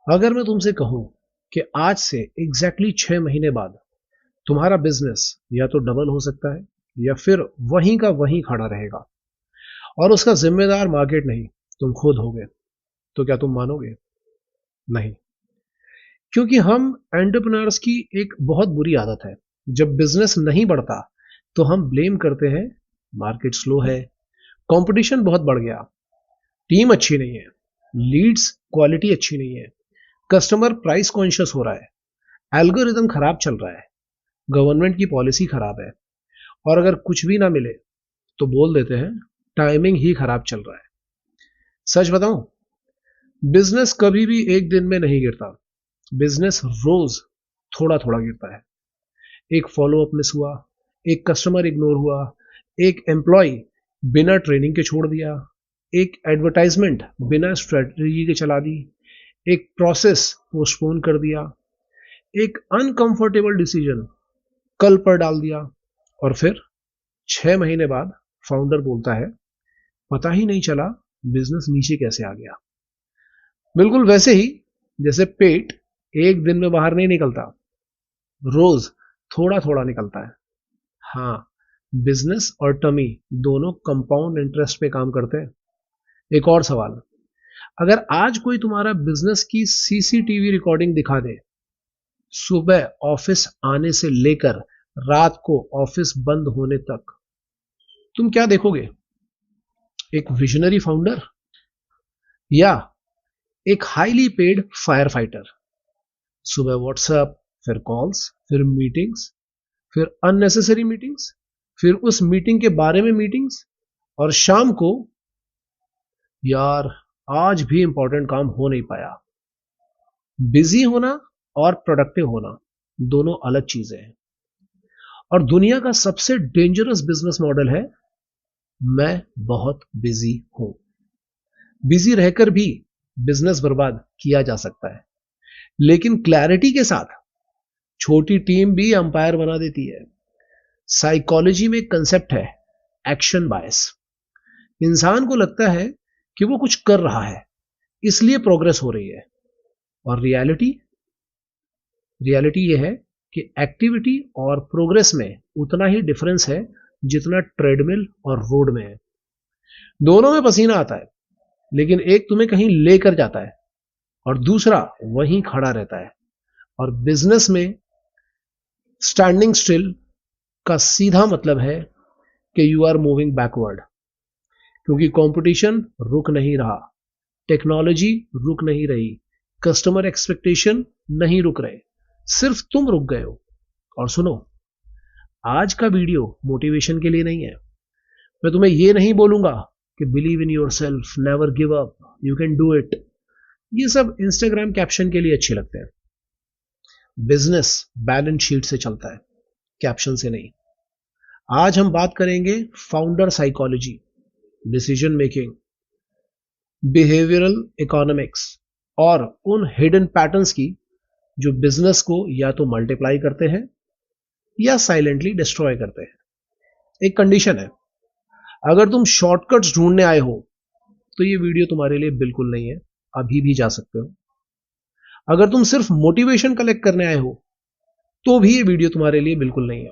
अगर मैं तुमसे कहूं कि आज से एग्जैक्टली 6 महीने बाद तुम्हारा बिजनेस या तो डबल हो सकता है या फिर वहीं का वहीं खड़ा रहेगा और उसका जिम्मेदार मार्केट नहीं तुम खुद होगे, तो क्या तुम मानोगे? नहीं। क्योंकि हम एंटरप्रेन्योर्स की एक बहुत बुरी आदत है, जब बिजनेस नहीं बढ़ता तो हम ब्लेम करते हैं मार्केट स्लो है, कंपटीशन बहुत बढ़ गया, टीम अच्छी नहीं है, लीड्स क्वालिटी अच्छी नहीं है, कस्टमर प्राइस कॉन्शियस हो रहा है, एल्गोरिदम खराब चल रहा है, गवर्नमेंट की पॉलिसी खराब है। और अगर कुछ भी ना मिले तो बोल देते हैं टाइमिंग ही खराब चल रहा है। सच बताऊं, बिजनेस कभी भी एक दिन में नहीं गिरता। बिजनेस रोज थोड़ा थोड़ा गिरता है। एक फॉलोअप मिस हुआ, एक कस्टमर इग्नोर हुआ, एक एम्प्लॉय बिना ट्रेनिंग के छोड़ दिया, एक एडवर्टाइजमेंट बिना स्ट्रेटजी के चला दी, एक प्रोसेस पोस्टपोन कर दिया, एक अनकंफर्टेबल डिसीजन कल पर डाल दिया, और फिर 6 महीने बाद फाउंडर बोलता है पता ही नहीं चला बिजनेस नीचे कैसे आ गया। बिल्कुल वैसे ही जैसे पेट एक दिन में बाहर नहीं निकलता, रोज थोड़ा थोड़ा निकलता है। हाँ, बिजनेस और टमी दोनों कंपाउंड इंटरेस्ट पे काम करते हैं। एक और सवाल, अगर आज कोई तुम्हारा बिजनेस की सीसीटीवी रिकॉर्डिंग दिखा दे, सुबह ऑफिस आने से लेकर रात को ऑफिस बंद होने तक, तुम क्या देखोगे? एक विजनरी फाउंडर या एक हाईली पेड फायर फाइटर? सुबह व्हाट्सएप, फिर कॉल्स, फिर मीटिंग्स, फिर अननेसेसरी मीटिंग्स, फिर उस मीटिंग के बारे में मीटिंग्स, और शाम को यार आज भी इंपॉर्टेंट काम हो नहीं पाया। बिजी होना और प्रोडक्टिव होना दोनों अलग चीजें हैं। और दुनिया का सबसे डेंजरस बिजनेस मॉडल है मैं बहुत बिजी हूं। बिजी रहकर भी बिजनेस बर्बाद किया जा सकता है, लेकिन क्लैरिटी के साथ छोटी टीम भी अंपायर बना देती है। साइकोलॉजी में कंसेप्ट है एक्शन बायस। इंसान को लगता है कि वो कुछ कर रहा है इसलिए प्रोग्रेस हो रही है, और रियलिटी रियलिटी ये है कि एक्टिविटी और प्रोग्रेस में उतना ही डिफरेंस है जितना ट्रेडमिल और रोड में है। दोनों में पसीना आता है, लेकिन एक तुम्हें कहीं लेकर जाता है और दूसरा वहीं खड़ा रहता है। और बिजनेस में स्टैंडिंग स्टिल का सीधा मतलब है कि यू आर मूविंग बैकवर्ड, क्योंकि कंपटीशन रुक नहीं रहा, टेक्नोलॉजी रुक नहीं रही, कस्टमर एक्सपेक्टेशन नहीं रुक रहे, सिर्फ तुम रुक गए हो। और सुनो, आज का वीडियो मोटिवेशन के लिए नहीं है। मैं तुम्हें यह नहीं बोलूंगा कि believe in your self, never give up, you can do it. ये सब इंस्टाग्राम कैप्शन के लिए अच्छे लगते हैं। बिजनेस बैलेंस शीट से चलता है, कैप्शन से नहीं। आज हम बात करेंगे founder psychology, decision making, behavioural economics और उन हिडन पैटर्न्स की जो बिजनेस को या तो मल्टीप्लाई करते हैं या साइलेंटली डिस्ट्रॉय करते हैं। एक कंडीशन है, अगर तुम शॉर्टकट्स ढूंढने आए हो तो ये वीडियो तुम्हारे लिए बिल्कुल नहीं है, अभी भी जा सकते हो। अगर तुम सिर्फ मोटिवेशन कलेक्ट करने आए हो तो भी ये वीडियो तुम्हारे लिए बिल्कुल नहीं है।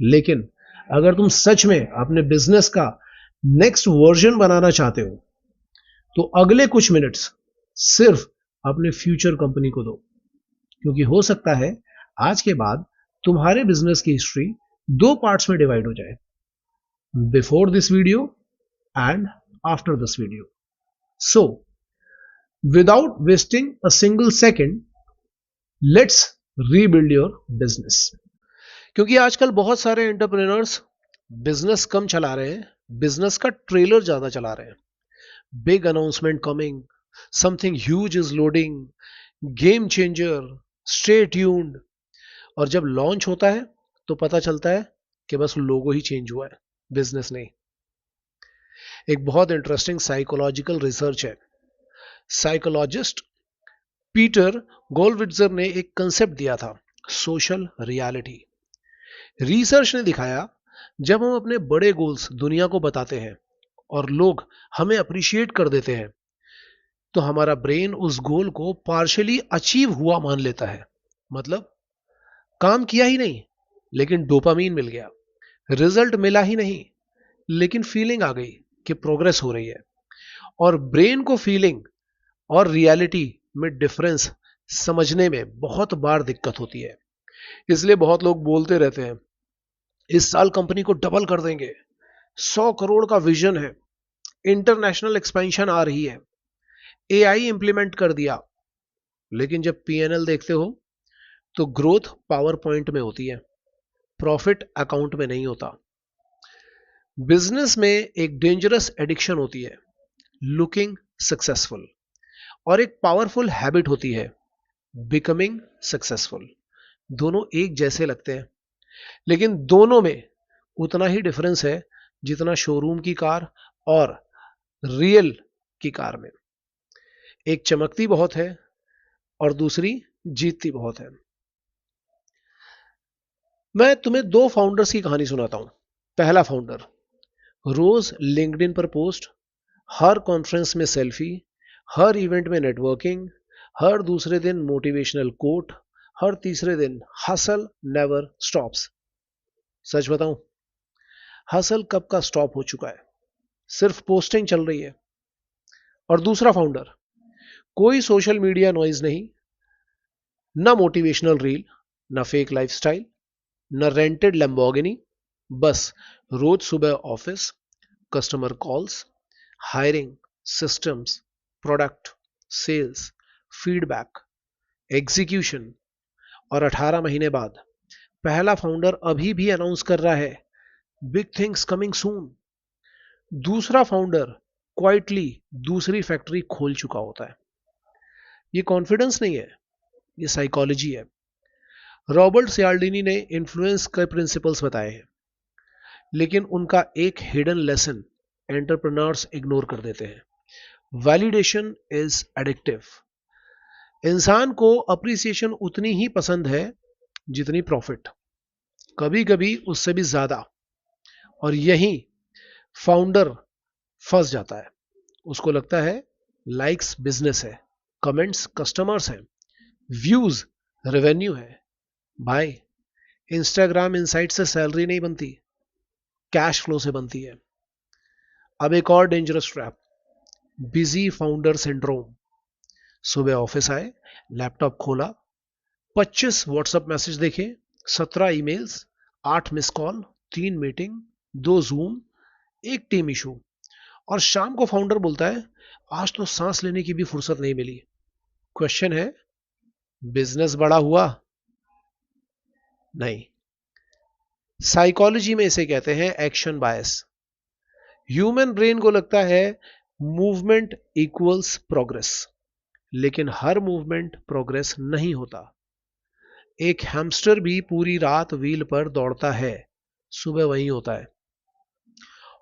लेकिन अगर तुम सच में अपने बिजनेस का नेक्स्ट वर्जन बनाना चाहते हो तो अगले कुछ मिनट्स सिर्फ अपने फ्यूचर कंपनी को दो, क्योंकि हो सकता है आज के बाद तुम्हारे बिजनेस की हिस्ट्री दो पार्ट्स में डिवाइड हो जाए, before this video and after this video. So without wasting a single second, let's rebuild your business. क्योंकि आजकल बहुत सारे एंटरप्रेन्योर्स बिजनेस कम चला रहे हैं, बिजनेस का ट्रेलर ज्यादा चला रहे हैं। Big announcement coming, something huge is loading, game changer, stay tuned. और जब लॉन्च होता है तो पता चलता है कि बस लोगो ही चेंज हुआ है, बिजनेस नहीं। एक बहुत इंटरेस्टिंग साइकोलॉजिकल रिसर्च है। साइकोलॉजिस्ट पीटर गोलविट्जर ने एक कंसेप्ट दिया था, सोशल रियलिटी। रिसर्च ने दिखाया जब हम अपने बड़े गोल्स दुनिया को बताते हैं और लोग हमें अप्रिशिएट कर देते हैं, तो हमारा ब्रेन उस गोल को पार्शियली अचीव हुआ मान लेता है। मतलब काम किया ही नहीं लेकिन डोपामीन मिल गया, रिजल्ट मिला ही नहीं लेकिन फीलिंग आ गई कि प्रोग्रेस हो रही है। और ब्रेन को फीलिंग और रियलिटी में डिफरेंस समझने में बहुत बार दिक्कत होती है। इसलिए बहुत लोग बोलते रहते हैं इस साल कंपनी को डबल कर देंगे, 100 करोड़ का विजन है, इंटरनेशनल एक्सपेंशन आ रही है, एआई इंप्लीमेंट कर दिया। लेकिन जब पीएनएल देखते हो तो ग्रोथ पावर पॉइंट में होती है, प्रॉफिट अकाउंट में नहीं होता। बिजनेस में एक डेंजरस एडिक्शन होती है लुकिंग सक्सेसफुल, और एक पावरफुल हैबिट होती है बिकमिंग सक्सेसफुल। दोनों एक जैसे लगते हैं लेकिन दोनों में उतना ही डिफरेंस है जितना शोरूम की कार और रियल की कार में। एक चमकती बहुत है और दूसरी जीतती बहुत है। मैं तुम्हें दो फाउंडर्स की कहानी सुनाता हूं। पहला फाउंडर, रोज लिंक्डइन पर पोस्ट, हर कॉन्फ्रेंस में सेल्फी, हर इवेंट में नेटवर्किंग, हर दूसरे दिन मोटिवेशनल कोट, हर तीसरे दिन हसल नेवर स्टॉप्स। सच बताऊं, हसल कब का स्टॉप हो चुका है, सिर्फ पोस्टिंग चल रही है। और दूसरा फाउंडर, कोई सोशल मीडिया नॉइज नहीं, ना मोटिवेशनल रील, ना फेक लाइफस्टाइल, ना रेंटेड लैम्बोर्गिनी, बस रोज सुबह office, customer calls, hiring, systems, product, sales, feedback, execution. और 18 महीने बाद पहला फाउंडर अभी भी अनाउंस कर रहा है बिग थिंग्स कमिंग सून। दूसरा फाउंडर क्वाइटली दूसरी फैक्ट्री खोल चुका होता है। ये कॉन्फिडेंस नहीं है, ये साइकोलॉजी है। रॉबर्ट सियाल्डिनी ने इन्फ्लुएंस के प्रिंसिपल्स बताए हैं, लेकिन उनका एक हिडन लेसन एंटरप्रेन्योर्स इग्नोर कर देते हैं। Validation is addictive. इंसान को अप्रिसिएशन उतनी ही पसंद है जितनी प्रॉफिट, कभी कभी उससे भी ज्यादा। और यही फाउंडर फंस जाता है। उसको लगता है लाइक्स बिजनेस है, कमेंट्स कस्टमर्स हैं, व्यूज रेवेन्यू है। भाई, इंस्टाग्राम इनसाइट से सैलरी नहीं बनती, कैश फ्लो से बनती है। अब एक और dangerous trap, busy founder syndrome. सुबह ऑफिस आए, लैपटॉप खोला, 25 व्हाट्सएप मैसेज देखे, 17 emails, 8 miss call, 3 meeting, 2 zoom, एक टीम इशू। और शाम को फाउंडर बोलता है आज तो सांस लेने की भी फुर्सत नहीं मिली। क्वेश्चन है, बिजनेस बड़ा हुआ? नहीं। साइकोलॉजी में इसे कहते हैं एक्शन बायस। ह्यूमन ब्रेन को लगता है मूवमेंट इक्वल्स प्रोग्रेस, लेकिन हर मूवमेंट प्रोग्रेस नहीं होता। एक हैमस्टर भी पूरी रात व्हील पर दौड़ता है, सुबह वही होता है।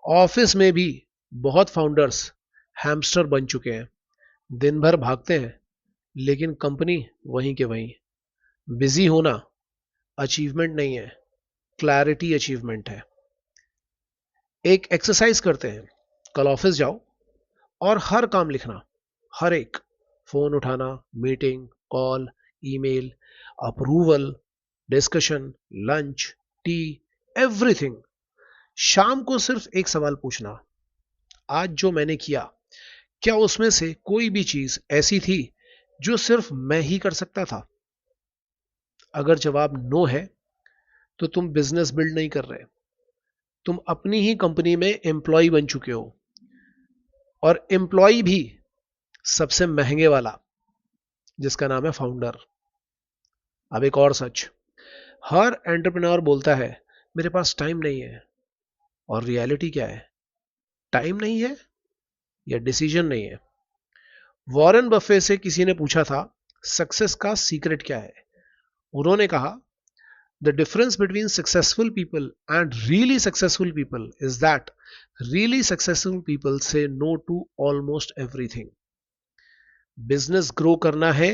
ऑफिस में भी बहुत फाउंडर्स हैमस्टर बन चुके हैं, दिन भर भागते हैं लेकिन कंपनी वहीं के वहीं। बिजी होना अचीवमेंट नहीं है, क्लैरिटी अचीवमेंट है। एक एक्सरसाइज करते हैं, कल ऑफिस जाओ और हर काम लिखना, हर एक, फोन उठाना, meeting, call, email, approval, discussion, lunch, T, everything. शाम को सिर्फ एक सवाल पूछना, आज जो मैंने किया क्या उसमें से कोई भी चीज ऐसी थी जो सिर्फ मैं ही कर सकता था? अगर जवाब नो है तो तुम बिजनेस बिल्ड नहीं कर रहे, तुम अपनी ही कंपनी में एम्प्लॉय बन चुके हो। और एम्प्लॉय भी सबसे महंगे वाला, जिसका नाम है फाउंडर। अब एक और सच, हर एंटरप्रेन्योर बोलता है मेरे पास टाइम नहीं है। और रियलिटी क्या है? टाइम नहीं है या डिसीजन नहीं है? वॉरेन बफे से किसी ने पूछा था सक्सेस का सीक्रेट क्या है? उन्होंने कहा the difference between successful people and really successful people is that really successful people say no to almost everything. Business grow करना है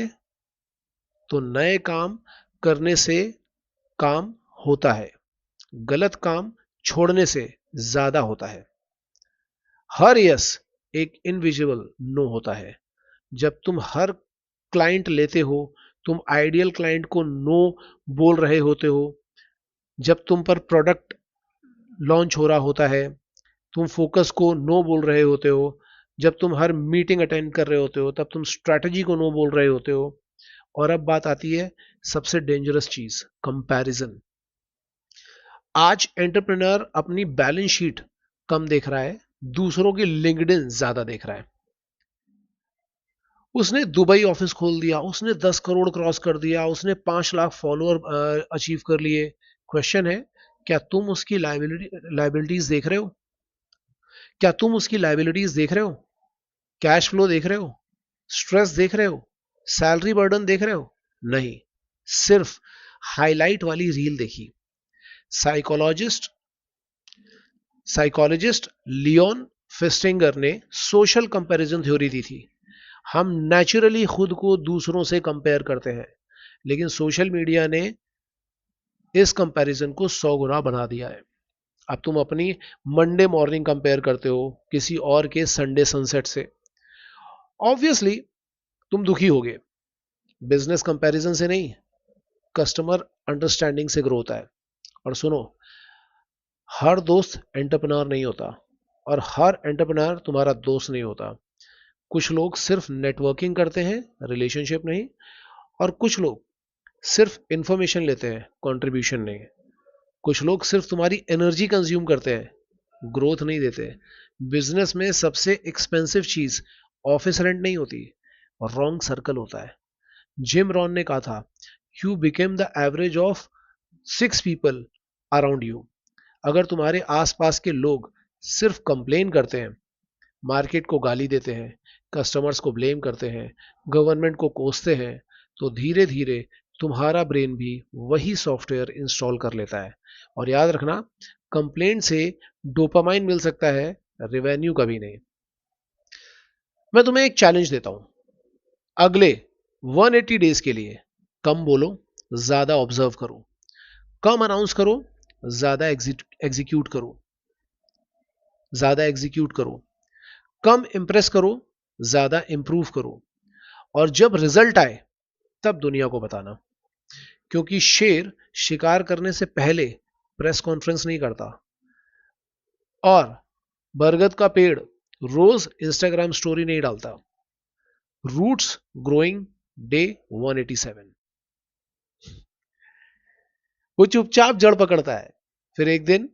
तो नए काम करने से काम होता है, गलत काम छोड़ने से ज्यादा होता है। हर यस एक इनविजिबल नो होता है। जब तुम हर क्लाइंट लेते हो, तुम आइडियल क्लाइंट को नो बोल रहे होते हो, जब तुम पर प्रोडक्ट लॉन्च हो रहा होता है, तुम फोकस को नो बोल रहे होते हो, जब तुम हर मीटिंग अटेंड कर रहे होते हो, तब तुम स्ट्रैटेजी को नो बोल रहे होते हो। और अब बात आती है सबसे डेंजरस चीज, कंपैरिजन। आज एंटरप्रेन्योर अपनी बैलेंस शीट कम देख रहा है, दूसरों की लिंक्डइन ज्यादा देख रहा है। उसने दुबई ऑफिस खोल दिया, उसने 10 करोड़ क्रॉस कर दिया, उसने 5 लाख फॉलोअर अचीव कर लिए। क्वेश्चन है, क्या तुम उसकी लाइबिलिटीज देख रहे हो? क्या तुम उसकी लाइबिलिटीज देख रहे हो? कैश फ्लो देख रहे हो? स्ट्रेस देख रहे हो? सैलरी बर्डन देख रहे हो? नहीं, सिर्फ हाईलाइट वाली रील देखी। साइकोलॉजिस्ट साइकोलॉजिस्ट लियोन फेस्टिंगर ने सोशल कंपैरिजन थ्योरी दी थी। हम नेचुरली खुद को दूसरों से कंपेयर करते हैं, लेकिन सोशल मीडिया ने इस कंपैरिजन को 100 गुना बना दिया है। अब तुम अपनी मंडे मॉर्निंग कंपेयर करते हो किसी और के संडे सनसेट से। ऑब्वियसली तुम दुखी होगे। बिजनेस कंपैरिजन से नहीं, कस्टमर अंडरस्टैंडिंग से ग्रो होता है। और सुनो, हर दोस्त एंटरप्रेन्योर नहीं होता, और हर एंटरप्रेन्योर तुम्हारा दोस्त नहीं होता। कुछ लोग सिर्फ नेटवर्किंग करते हैं, रिलेशनशिप नहीं। और कुछ लोग सिर्फ इंफॉर्मेशन लेते हैं, कंट्रीब्यूशन नहीं। कुछ लोग सिर्फ तुम्हारी एनर्जी कंज्यूम करते हैं, ग्रोथ नहीं देते। बिजनेस में सबसे एक्सपेंसिव चीज ऑफिस रेंट नहीं होती, रॉन्ग सर्कल होता है। जिम रॉन ने कहा था, you became the average of 6 people around you. अगर तुम्हारे आसपास के लोग सिर्फ कंप्लेन करते हैं, मार्केट को गाली देते हैं, कस्टमर्स को ब्लेम करते हैं, गवर्नमेंट को कोसते हैं, तो धीरे धीरे तुम्हारा ब्रेन भी वही सॉफ्टवेयर इंस्टॉल कर लेता है। और याद रखना, कंप्लेंट से डोपामाइन मिल सकता है, रेवेन्यू कभी नहीं। मैं तुम्हें एक चैलेंज देता हूं, अगले 180 डेज के लिए कम बोलो, ज्यादा ऑब्जर्व करो। कम अनाउंस करो, ज्यादा एग्जीक्यूट करो। कम इंप्रेस करो, ज्यादा इंप्रूव करो। और जब रिजल्ट आए, तब दुनिया को बताना। क्योंकि शेर शिकार करने से पहले प्रेस कॉन्फ्रेंस नहीं करता, और बरगद का पेड़ रोज इंस्टाग्राम स्टोरी नहीं डालता। Roots growing day 187। वो चुपचाप जड़ पकड़ता है, फिर एक दिन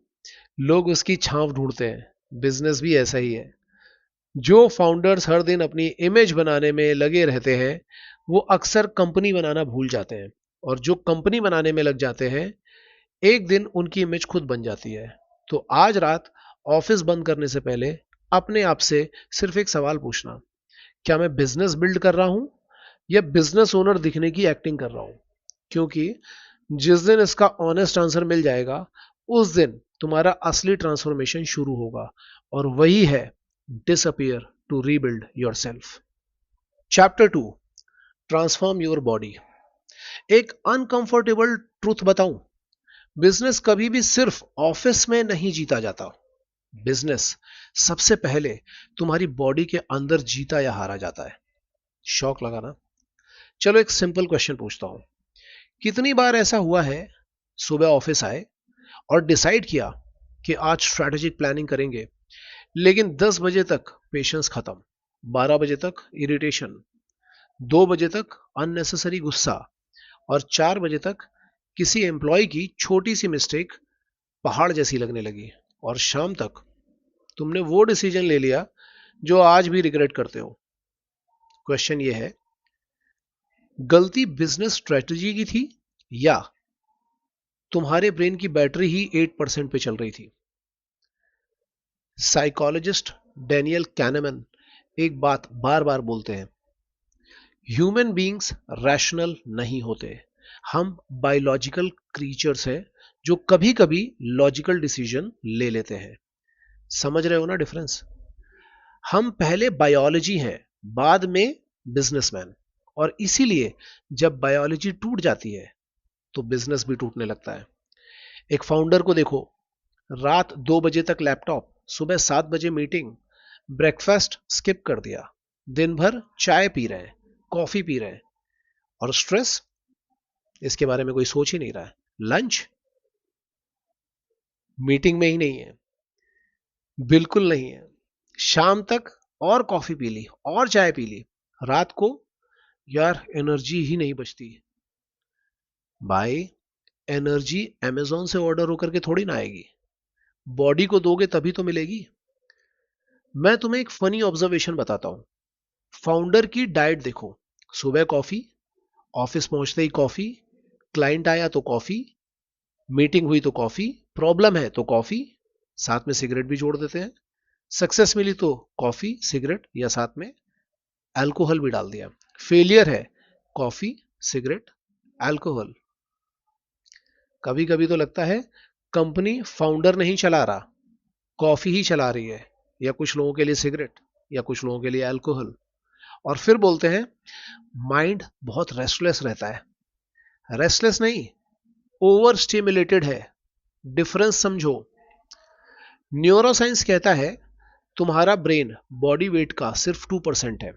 लोग उसकी छांव ढूंढते हैं। बिजनेस भी ऐसा ही है। जो फाउंडर्स हर दिन अपनी इमेज बनाने में लगे रहते हैं, वो अक्सर कंपनी बनाना भूल जाते हैं। और जो कंपनी बनाने में लग जाते हैं, एक दिन उनकी इमेज खुद बन जाती है। तो आज रात ऑफिस बंद करने से पहले अपने आप से सिर्फ एक सवाल पूछना, क्या मैं बिजनेस बिल्ड कर रहा हूं या बिजनेस ओनर दिखने की एक्टिंग कर रहा हूं? क्योंकि जिस दिन इसका ऑनेस्ट आंसर मिल जाएगा, उस दिन तुम्हारा असली ट्रांसफॉर्मेशन शुरू होगा। और वही है disappear to rebuild yourself. Chapter 2, transform your body. एक अनकंफर्टेबल ट्रूथ बताऊं, बिजनेस कभी भी सिर्फ ऑफिस में नहीं जीता जाता। बिजनेस सबसे पहले तुम्हारी बॉडी के अंदर जीता या हारा जाता है। शौक लगा ना? चलो एक सिंपल क्वेश्चन पूछता हूं, कितनी बार ऐसा हुआ है, सुबह ऑफिस आए और डिसाइड किया कि आज स्ट्रैटेजिक प्लानिंग करेंगे, लेकिन 10 बजे तक पेशेंस खत्म, 12 बजे तक इरिटेशन, 2 बजे तक अननेसेसरी गुस्सा, और 4 बजे तक किसी एम्प्लॉय की छोटी सी मिस्टेक पहाड़ जैसी लगने लगी, और शाम तक तुमने वो डिसीजन ले लिया जो आज भी रिग्रेट करते हो। क्वेश्चन ये है, गलती बिजनेस स्ट्रेटजी की थी या तुम्हारे ब्रेन की बैटरी ही 8% पे चल रही थी? साइकोलॉजिस्ट डेनियल कैनेमन एक बात बार बार बोलते हैं, ह्यूमन बीइंग्स रैशनल नहीं होते। हम बायोलॉजिकल क्रीचर्स हैं जो कभी कभी लॉजिकल डिसीजन ले लेते हैं। समझ रहे हो ना डिफरेंस? हम पहले बायोलॉजी हैं, बाद में बिजनेसमैन। और इसीलिए जब बायोलॉजी टूट जाती है, तो बिजनेस भी टूटने लगता है। एक फाउंडर को देखो, रात 2 बजे तक लैपटॉप, सुबह 7 बजे मीटिंग, ब्रेकफास्ट स्किप कर दिया, दिन भर चाय पी रहे हैं, कॉफी पी रहे हैं, और स्ट्रेस, इसके बारे में कोई सोच ही नहीं रहा है। लंच मीटिंग में ही नहीं है, बिल्कुल नहीं है। शाम तक और कॉफी पी ली और चाय पी ली, रात को यार एनर्जी ही नहीं बचती। भाई, एनर्जी अमेजोन से ऑर्डर होकर के थोड़ी ना आएगी, बॉडी को दोगे तभी तो मिलेगी। मैं तुम्हें एक फनी ऑब्जर्वेशन बताता हूं। फाउंडर की डाइट देखो, सुबह कॉफी, ऑफिस पहुंचते ही कॉफी, क्लाइंट आया तो कॉफी, मीटिंग हुई तो कॉफी, प्रॉब्लम है तो कॉफी, साथ में सिगरेट भी जोड़ देते हैं। सक्सेस मिली तो कॉफी सिगरेट या साथ में अल्कोहल भी डाल दिया। फेलियर है, कॉफी सिगरेट अल्कोहल। कभी कभी तो लगता है कंपनी फाउंडर नहीं चला रहा, कॉफी ही चला रही है, या कुछ लोगों के लिए सिगरेट, या कुछ लोगों के लिए अल्कोहल। और फिर बोलते हैं माइंड बहुत रेस्टलेस रहता है। रेस्टलेस नहीं, ओवर स्टिमुलेटेड है। डिफरेंस समझो। न्यूरोसाइंस कहता है तुम्हारा ब्रेन बॉडी वेट का सिर्फ 2% है,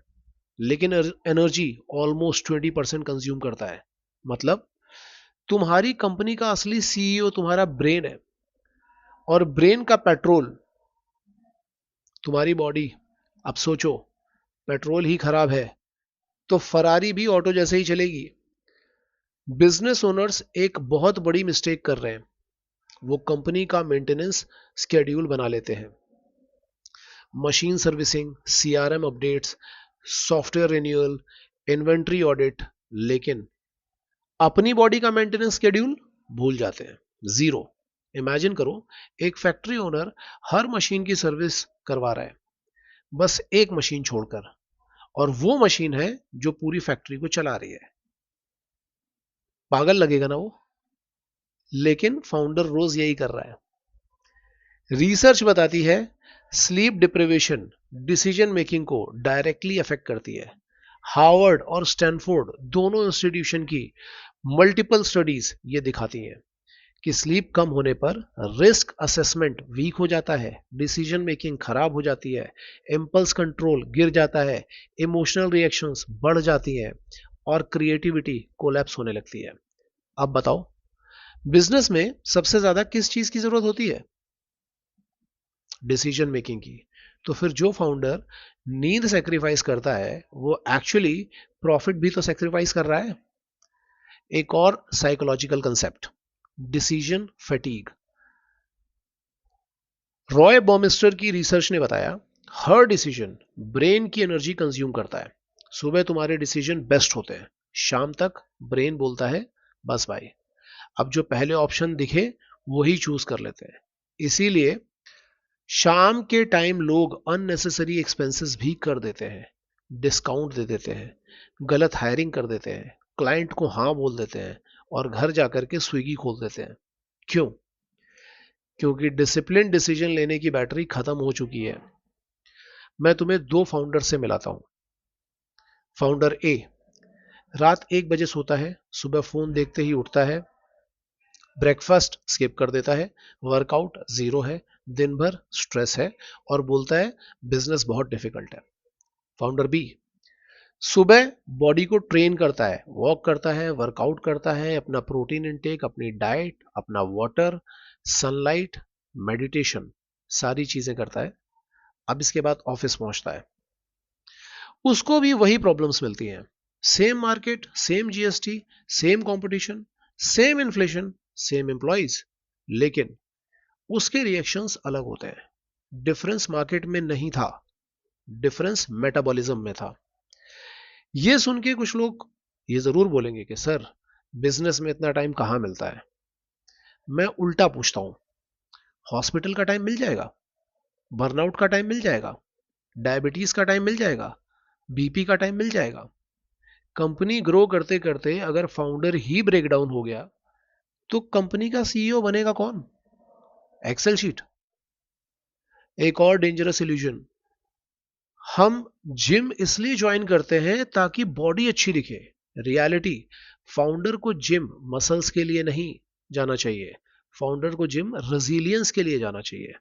लेकिन एनर्जी ऑलमोस्ट 20% कंज्यूम करता है। मतलब तुम्हारी कंपनी का असली सीईओ तुम्हारा ब्रेन है, और ब्रेन का पेट्रोल तुम्हारी बॉडी। अब सोचो, पेट्रोल ही खराब है तो फरारी भी ऑटो जैसे ही चलेगी। बिजनेस ओनर्स एक बहुत बड़ी मिस्टेक कर रहे हैं, वो कंपनी का मेंटेनेंस स्केड्यूल बना लेते हैं। Machine servicing, CRM updates, software renewal, inventory audit, लेकिन अपनी बॉडी का मेंटेनेंस शेड्यूल भूल जाते हैं। जीरो। इमेजिन करो, एक फैक्ट्री ओनर हर मशीन की सर्विस करवा रहा है, बस एक मशीन छोड़कर, और वो मशीन है जो पूरी फैक्ट्री को चला रही है। पागल लगेगा ना वो? लेकिन फाउंडर रोज यही कर रहा है। रिसर्च बताती है स्लीप डिप्रिवेशन डिसीजन मेकिंग को डायरेक्टली अफेक्ट करती है। हार्वर्ड और स्टैनफोर्ड दोनों इंस्टीट्यूशन की मल्टीपल स्टडीज ये दिखाती हैं कि स्लीप कम होने पर रिस्क असेसमेंट वीक हो जाता है, डिसीजन मेकिंग खराब हो जाती है, इम्पल्स कंट्रोल गिर जाता है, इमोशनल रिएक्शंस बढ़ जाती हैं, और क्रिएटिविटी कोलैप्स होने लगती है। अब बताओ, बिजनेस में सबसे ज्यादा किस चीज की जरूरत होती है? डिसीजन मेकिंग की। तो फिर जो फाउंडर नींद सेक्रीफाइस करता है वो एक्चुअली प्रॉफिट भी तो सेक्रीफाइस कर रहा है। एक और psychological concept, decision fatigue. Roy Baumeister की रिसर्च ने बताया हर डिसीजन ब्रेन की एनर्जी कंज्यूम करता है। सुबह तुम्हारे डिसीजन बेस्ट होते हैं, शाम तक ब्रेन बोलता है बस भाई, अब जो पहले ऑप्शन दिखे वही चूज कर लेते हैं। इसीलिए शाम के टाइम लोग अननेसेसरी एक्सपेंसेस भी कर देते हैं, डिस्काउंट दे देते हैं, गलत हायरिंग कर देते हैं, क्लाइंट को हाँ बोल देते हैं, और घर जाकर के स्विगी खोल देते हैं। क्यों? क्योंकि डिसिप्लिन डिसीजन लेने की बैटरी खत्म हो चुकी है। मैं तुम्हें दो फाउंडर से मिलाता हूं। फाउंडर ए रात 1 बजे सोता है, सुबह फोन देखते ही उठता है, ब्रेकफास्ट स्किप कर देता है, वर्कआउट जीरो है, दिन भर स्ट्रेस है, और बोलता है बिजनेस बहुत डिफिकल्ट है। फाउंडर बी सुबह बॉडी को ट्रेन करता है, वॉक करता है, वर्कआउट करता है, अपना प्रोटीन इनटेक, अपनी डाइट, अपना वाटर, सनलाइट, मेडिटेशन, सारी चीजें करता है। अब इसके बाद ऑफिस पहुंचता है, उसको भी वही प्रॉब्लम्स मिलती हैं। Same market, same GST, same competition, same inflation, same employees, लेकिन उसके रिएक्शंस अलग होते हैं। डिफरेंस मार्केट में नहीं था, डिफरेंस मेटाबॉलिज्म में था। ये सुन के कुछ लोग ये जरूर बोलेंगे कि सर, बिजनेस में इतना टाइम कहां मिलता है। मैं उल्टा पूछता हूं, हॉस्पिटल का टाइम मिल जाएगा, बर्नआउट का टाइम मिल जाएगा, डायबिटीज का टाइम मिल जाएगा, बीपी का टाइम मिल जाएगा। कंपनी ग्रो करते करते अगर फाउंडर ही ब्रेक डाउन हो गया तो कंपनी का सीईओ बनेगा कौन? Excel sheet. एक और डेंजरस इल्यूजन, हम जिम इसलिए ज्वाइन करते हैं ताकि बॉडी अच्छी दिखे। रियलिटी, फाउंडर को जिम मसल्स के लिए नहीं जाना चाहिए, फाउंडर को जिम रेजिलियंस के लिए जाना चाहिए।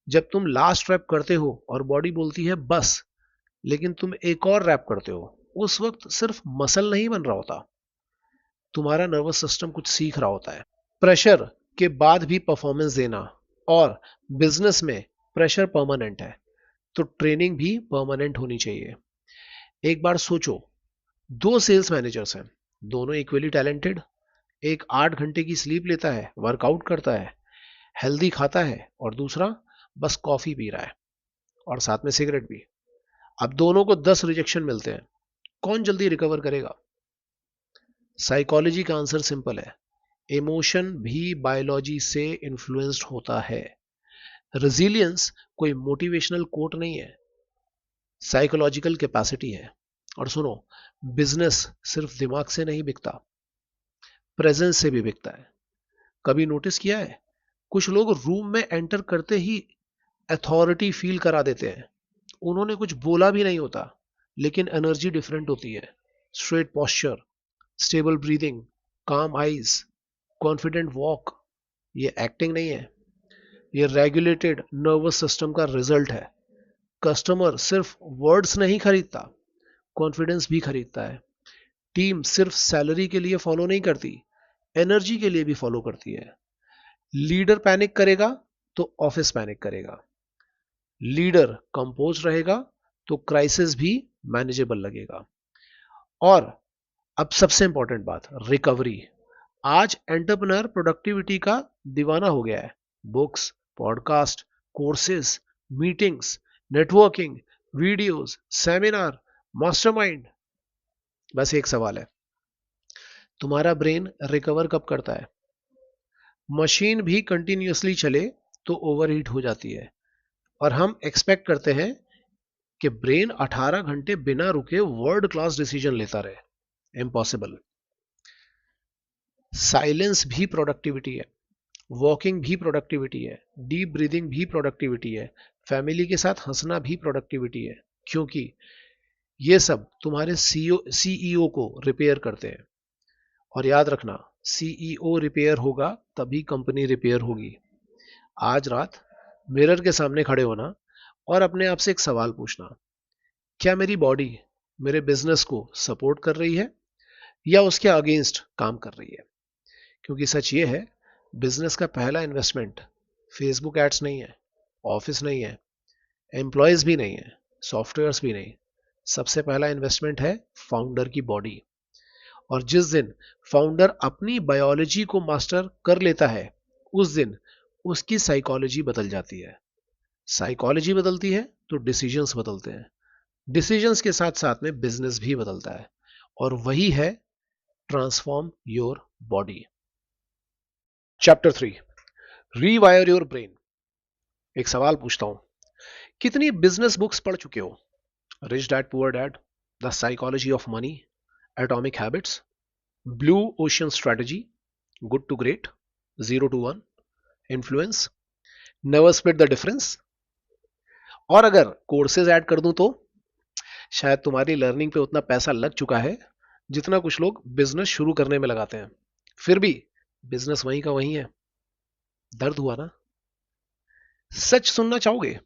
जब तुम लास्ट रैप करते हो और बॉडी बोलती है बस, लेकिन तुम एक और रैप करते हो, उस वक्त सिर्फ मसल नहीं बन रहा होता, तुम्हारा नर्वस सिस्टम कुछ सीख रहा होता है। प्रेशर के बाद भी परफॉर्मेंस देना, और बिजनेस में प्रेशर परमानेंट है, तो ट्रेनिंग भी परमानेंट होनी चाहिए। एक बार सोचो, दो सेल्स मैनेजर्स हैं, दोनों इक्वली टैलेंटेड। एक 8 घंटे की स्लीप लेता है, वर्कआउट करता है, हेल्दी खाता है, और दूसरा बस कॉफी पी रहा है और साथ में सिगरेट भी। अब दोनों को 10 रिजेक्शन मिलते हैं, कौन जल्दी रिकवर करेगा? साइकोलॉजी का आंसर सिंपल है, इमोशन भी बायोलॉजी से इन्फ्लुएंस्ड होता है। रेजिलियंस कोई मोटिवेशनल कोट नहीं है, साइकोलॉजिकल कैपेसिटी है। और सुनो, बिजनेस सिर्फ दिमाग से नहीं बिकता, प्रेजेंस से भी बिकता है। कभी नोटिस किया है, कुछ लोग रूम में एंटर करते ही अथॉरिटी फील करा देते हैं, उन्होंने कुछ बोला भी नहीं होता, लेकिन एनर्जी डिफरेंट होती है। स्ट्रेट पोस्चर, स्टेबल ब्रीदिंग, काम आईज, कॉन्फिडेंट वॉक, ये एक्टिंग नहीं है, ये रेगुलेटेड नर्वस सिस्टम का रिजल्ट है। कस्टमर सिर्फ वर्ड्स नहीं खरीदता, कॉन्फिडेंस भी खरीदता है। टीम सिर्फ सैलरी के लिए फॉलो नहीं करती, एनर्जी के लिए भी फॉलो करती है। लीडर पैनिक करेगा तो ऑफिस पैनिक करेगा, लीडर कंपोज रहेगा तो क्राइसिस भी मैनेजेबल लगेगा। और अब सबसे इंपॉर्टेंट बात, रिकवरी। आज एंटरप्रेन्योर प्रोडक्टिविटी का दीवाना हो गया है। Books, podcast, courses, meetings, networking, videos, seminar, mastermind. बस एक सवाल है, तुम्हारा ब्रेन रिकवर कब करता है? मशीन भी कंटिन्यूअसली चले तो ओवरहीट हो जाती है, और हम एक्सपेक्ट करते हैं कि ब्रेन 18 घंटे बिना रुके वर्ल्ड क्लास डिसीजन लेता रहे। इम्पॉसिबल। साइलेंस भी प्रोडक्टिविटी है, वॉकिंग भी प्रोडक्टिविटी है, डीप ब्रीदिंग भी प्रोडक्टिविटी है, फैमिली के साथ हंसना भी प्रोडक्टिविटी है, क्योंकि ये सब तुम्हारे सीईओ को रिपेयर करते हैं। और याद रखना, सीईओ रिपेयर होगा तभी कंपनी रिपेयर होगी। आज रात मिरर के सामने खड़े होना और अपने आप से एक सवाल पूछना, क्या मेरी बॉडी मेरे बिजनेस को सपोर्ट कर रही है या उसके अगेंस्ट काम कर रही है? क्योंकि सच ये है, बिजनेस का पहला इन्वेस्टमेंट फेसबुक एड्स नहीं है, ऑफिस नहीं है, एम्प्लॉयज भी नहीं है, सॉफ्टवेयर्स भी नहीं। सबसे पहला इन्वेस्टमेंट है फाउंडर की बॉडी। और जिस दिन फाउंडर अपनी बायोलॉजी को मास्टर कर लेता है, उस दिन उसकी साइकोलॉजी बदल जाती है। साइकोलॉजी बदलती है तो डिसीजंस बदलते हैं, डिसीजंस के साथ साथ में बिजनेस भी बदलता है, और वही है transform your body. Chapter 3, रीवायर your brain. एक सवाल पूछता हूं, कितनी बिजनेस बुक्स पढ़ चुके हो? Rich dad poor dad, the psychology of money, atomic habits, blue ocean strategy, good to great, 0 to 1, influence, never split the difference. और अगर कोर्सेज ऐड कर दूं तो शायद तुम्हारी लर्निंग पे उतना पैसा लग चुका है जितना कुछ लोग बिजनेस शुरू करने में लगाते हैं, फिर भी बिजनेस वहीं का वहीं है। दर्द हुआ ना? सच सुनना चाहोगे?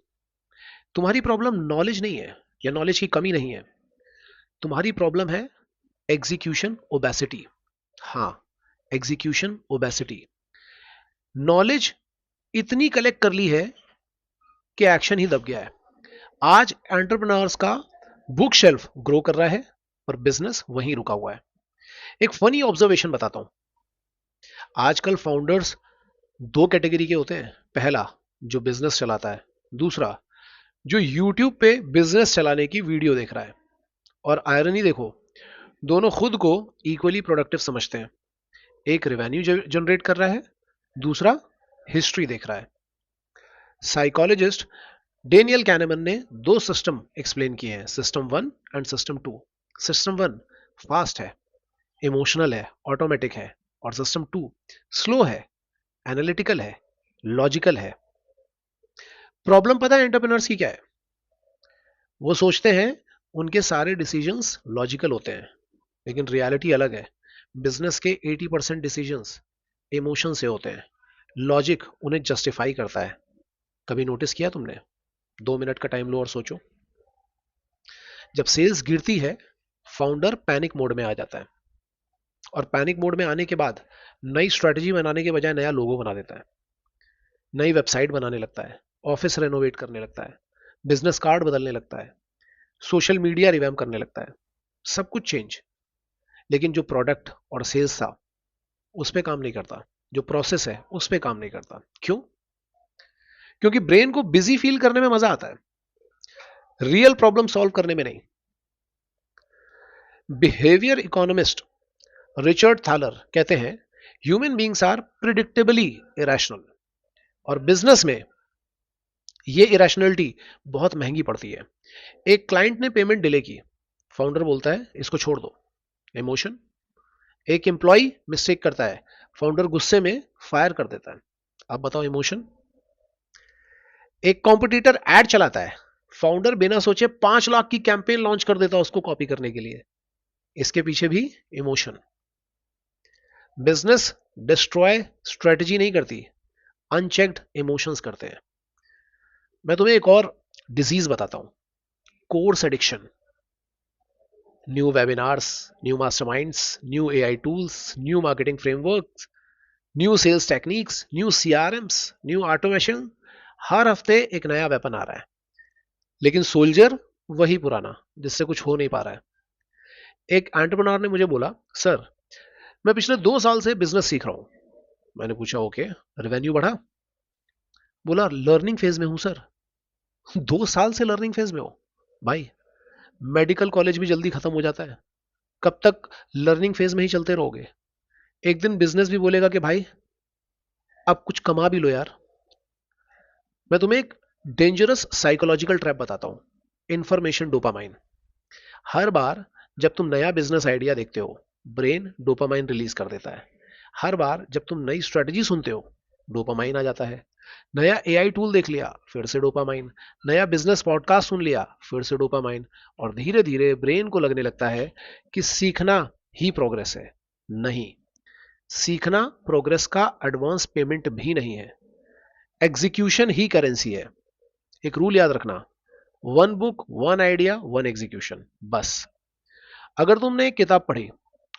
तुम्हारी प्रॉब्लम नॉलेज नहीं है या नॉलेज की कमी नहीं है, तुम्हारी प्रॉब्लम है एग्जीक्यूशन ओबेसिटी। हाँ, एग्जीक्यूशन ओबेसिटी। नॉलेज इतनी कलेक्ट कर ली है कि एक्शन ही दब गया है। आज एंटरप्रेन्योर्स का बुक शेल्फ ग्रो कर रहा है और बिजनेस वहीं रुका हुआ है। एक फनी ऑब्जर्वेशन बताता हूं, आजकल फाउंडर्स दो कैटेगरी के होते हैं। पहला, जो बिजनेस चलाता है, दूसरा जो यूट्यूब पे बिजनेस चलाने की वीडियो देख रहा है। और आयरनी देखो, दोनों खुद को इक्वली प्रोडक्टिव समझते हैं। एक रेवेन्यू जनरेट कर रहा है, दूसरा हिस्ट्री देख रहा है। साइकोलॉजिस्ट डेनियल कैनेमन ने दो सिस्टम एक्सप्लेन किए हैं, system 1 and system 2। System 1 fast है, इमोशनल है, ऑटोमेटिक है, और सिस्टम 2 स्लो है, एनालिटिकल है, लॉजिकल है। प्रॉब्लम पता है एंटरप्रेन्योर्स की क्या है? वो सोचते हैं उनके सारे डिसीजंस लॉजिकल होते हैं, लेकिन रियलिटी अलग है। बिजनेस के 80% डिसीजंस इमोशन से होते हैं, लॉजिक उन्हें जस्टिफाई करता है। कभी नोटिस किया तुमने? 2 मिनट का टाइम लो और सोचो। जब सेल्स गिरती है, फाउंडर पैनिक मोड में आ जाता है, और पैनिक मोड में आने के बाद नई स्ट्रेटजी बनाने के बजाय नया लोगो बना देता है, नई वेबसाइट बनाने लगता है, ऑफिस रेनोवेट करने लगता है, बिजनेस कार्ड बदलने लगता है, सोशल मीडिया रिवैम्प करने लगता है, सब कुछ चेंज। लेकिन जो प्रोडक्ट और सेल्स था उस पे काम नहीं करता, जो प्रोसेस है उस पे काम नहीं करता। क्यों? क्योंकि ब्रेन को बिजी फील करने में मजा आता है, रियल प्रॉब्लम सॉल्व करने में नहीं। बिहेवियर इकोनॉमिस्ट रिचर्ड थालर कहते हैं ह्यूमन बीइंग्स आर प्रिडिक्टेबली इरेशनल, और बिजनेस में ये इरेशनलिटी बहुत महंगी पड़ती है। एक क्लाइंट ने पेमेंट डिले की, फाउंडर बोलता है इसको छोड़ दो, इमोशन। एक एम्प्लॉय मिस्टेक करता है, फाउंडर गुस्से में फायर कर देता है, आप बताओ इमोशन। एक कॉम्पिटिटर एड चलाता है, फाउंडर बिना सोचे 5 लाख की कैंपेन लॉन्च कर देता है उसको कॉपी करने के लिए, इसके पीछे भी इमोशन। बिजनेस डिस्ट्रॉय स्ट्रेटजी नहीं करती, अनचेक्ड इमोशंस करते हैं। मैं तुम्हें एक और डिजीज बताता हूं, course addiction. New webinars, new masterminds, new AI tools, new marketing frameworks, new sales techniques, new CRMs, new automation, हर हफ्ते एक नया वेपन आ रहा है, लेकिन सोल्जर वही पुराना जिससे कुछ हो नहीं पा रहा है। एक एंटरप्रेन्योर ने मुझे बोला, सर मैं पिछले 2 साल से बिजनेस सीख रहा हूं। मैंने पूछा ओके, रेवेन्यू बढ़ा? बोला लर्निंग फेज में हूं सर। 2 साल से लर्निंग फेज में हो? भाई मेडिकल कॉलेज भी जल्दी खत्म हो जाता है, कब तक लर्निंग फेज में ही चलते रहोगे? एक दिन बिजनेस भी बोलेगा कि भाई अब कुछ कमा भी लो यार। मैं तुम्हें एक डेंजरस साइकोलॉजिकल ट्रैप बताता हूं, इंफॉर्मेशन डोपामाइन। हर बार जब तुम नया बिजनेस आइडिया देखते हो, ब्रेन डोपामाइन रिलीज कर देता है। हर बार जब तुम नई स्ट्रेटजी सुनते हो, डोपामाइन आ जाता है। नया एआई टूल देख लिया, फिर से डोपामाइन। नया बिजनेस पॉडकास्ट सुन लिया, फिर से डोपामाइन। और धीरे धीरे ब्रेन को लगने लगता है कि सीखना ही प्रोग्रेस है। नहीं, सीखना प्रोग्रेस का एडवांस पेमेंट भी नहीं है, एग्जीक्यूशन ही करेंसी है। एक रूल याद रखना, 1 बुक 1 आइडिया 1 एग्जीक्यूशन, बस। अगर तुमने एक किताब पढ़ी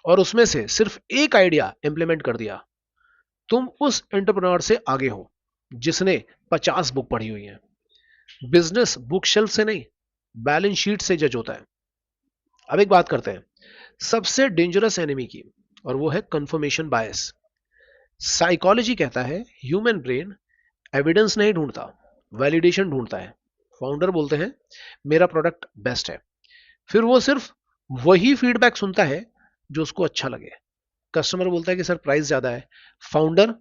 और उसमें से सिर्फ एक आइडिया इंप्लीमेंट कर दिया, तुम उस एंटरप्रेन्योर से आगे हो जिसने 50 बुक पढ़ी हुई है। बिजनेस बुक शेल्फ से नहीं, बैलेंस शीट से जज होता है। अब एक बात करते हैं सबसे डेंजरस एनिमी की, और वो है कंफर्मेशन बायस। साइकोलॉजी कहता है ह्यूमन ब्रेन एविडेंस नहीं ढूंढता, वैलिडेशन ढूंढता है। फाउंडर बोलते हैं मेरा प्रोडक्ट बेस्ट है, फिर वो सिर्फ वही फीडबैक सुनता है जो उसको अच्छा लगे। कस्टमर बोलता है कि सर प्राइस ज्यादा है, फाउंडर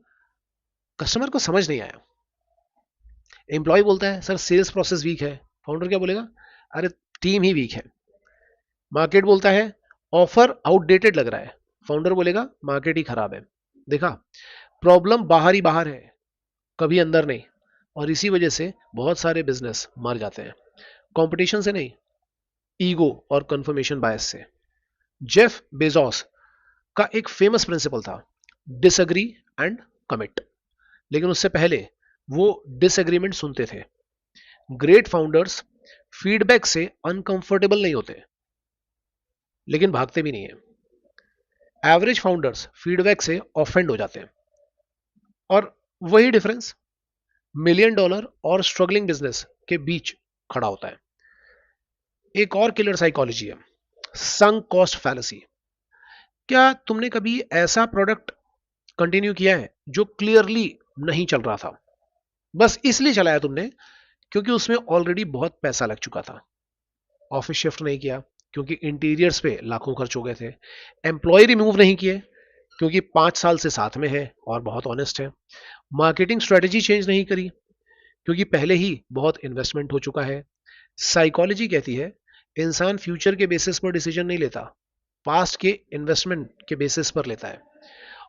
कस्टमर को समझ नहीं आया। एम्प्लॉय बोलता है सर सेल्स प्रोसेस वीक है, फाउंडर क्या बोलेगा, अरे टीम ही वीक है। मार्केट बोलता है ऑफर आउटडेटेड लग रहा है, फाउंडर बोलेगा मार्केट ही खराब है। देखा, प्रॉब्लम बाहर ही बाहर है, कभी अंदर नहीं। और इसी वजह से बहुत सारे बिजनेस मर जाते हैं, कंपटीशन से नहीं, ईगो और कंफर्मेशन बायस से। जेफ बेजोस का एक फेमस प्रिंसिपल था, डिसएग्री एंड कमिट। लेकिन उससे पहले वो डिसएग्रीमेंट सुनते थे। ग्रेट फाउंडर्स फीडबैक से अनकंफर्टेबल नहीं होते, लेकिन भागते भी नहीं है। एवरेज फाउंडर्स फीडबैक से ऑफेंड हो जाते हैं। और वही डिफरेंस $1 million और स्ट्रगलिंग बिजनेस के बीच खड़ा होता है। एक और किलर साइकोलॉजी है, संक कॉस्ट फैलेसी। क्या तुमने कभी ऐसा प्रोडक्ट कंटिन्यू किया है जो क्लियरली नहीं चल रहा था, बस इसलिए चलाया तुमने क्योंकि उसमें ऑलरेडी बहुत पैसा लग चुका था? ऑफिस शिफ्ट नहीं किया क्योंकि इंटीरियर्स पे लाखों खर्च हो गए थे। एम्प्लॉय रिमूव नहीं किए क्योंकि 5 साल से साथ में है और बहुत ऑनेस्ट है। मार्केटिंग स्ट्रेटेजी चेंज नहीं करी क्योंकि पहले ही बहुत इन्वेस्टमेंट हो चुका है। साइकोलॉजी कहती है इंसान फ्यूचर के बेसिस पर डिसीजन नहीं लेता, पास्ट के इन्वेस्टमेंट के बेसिस पर लेता है,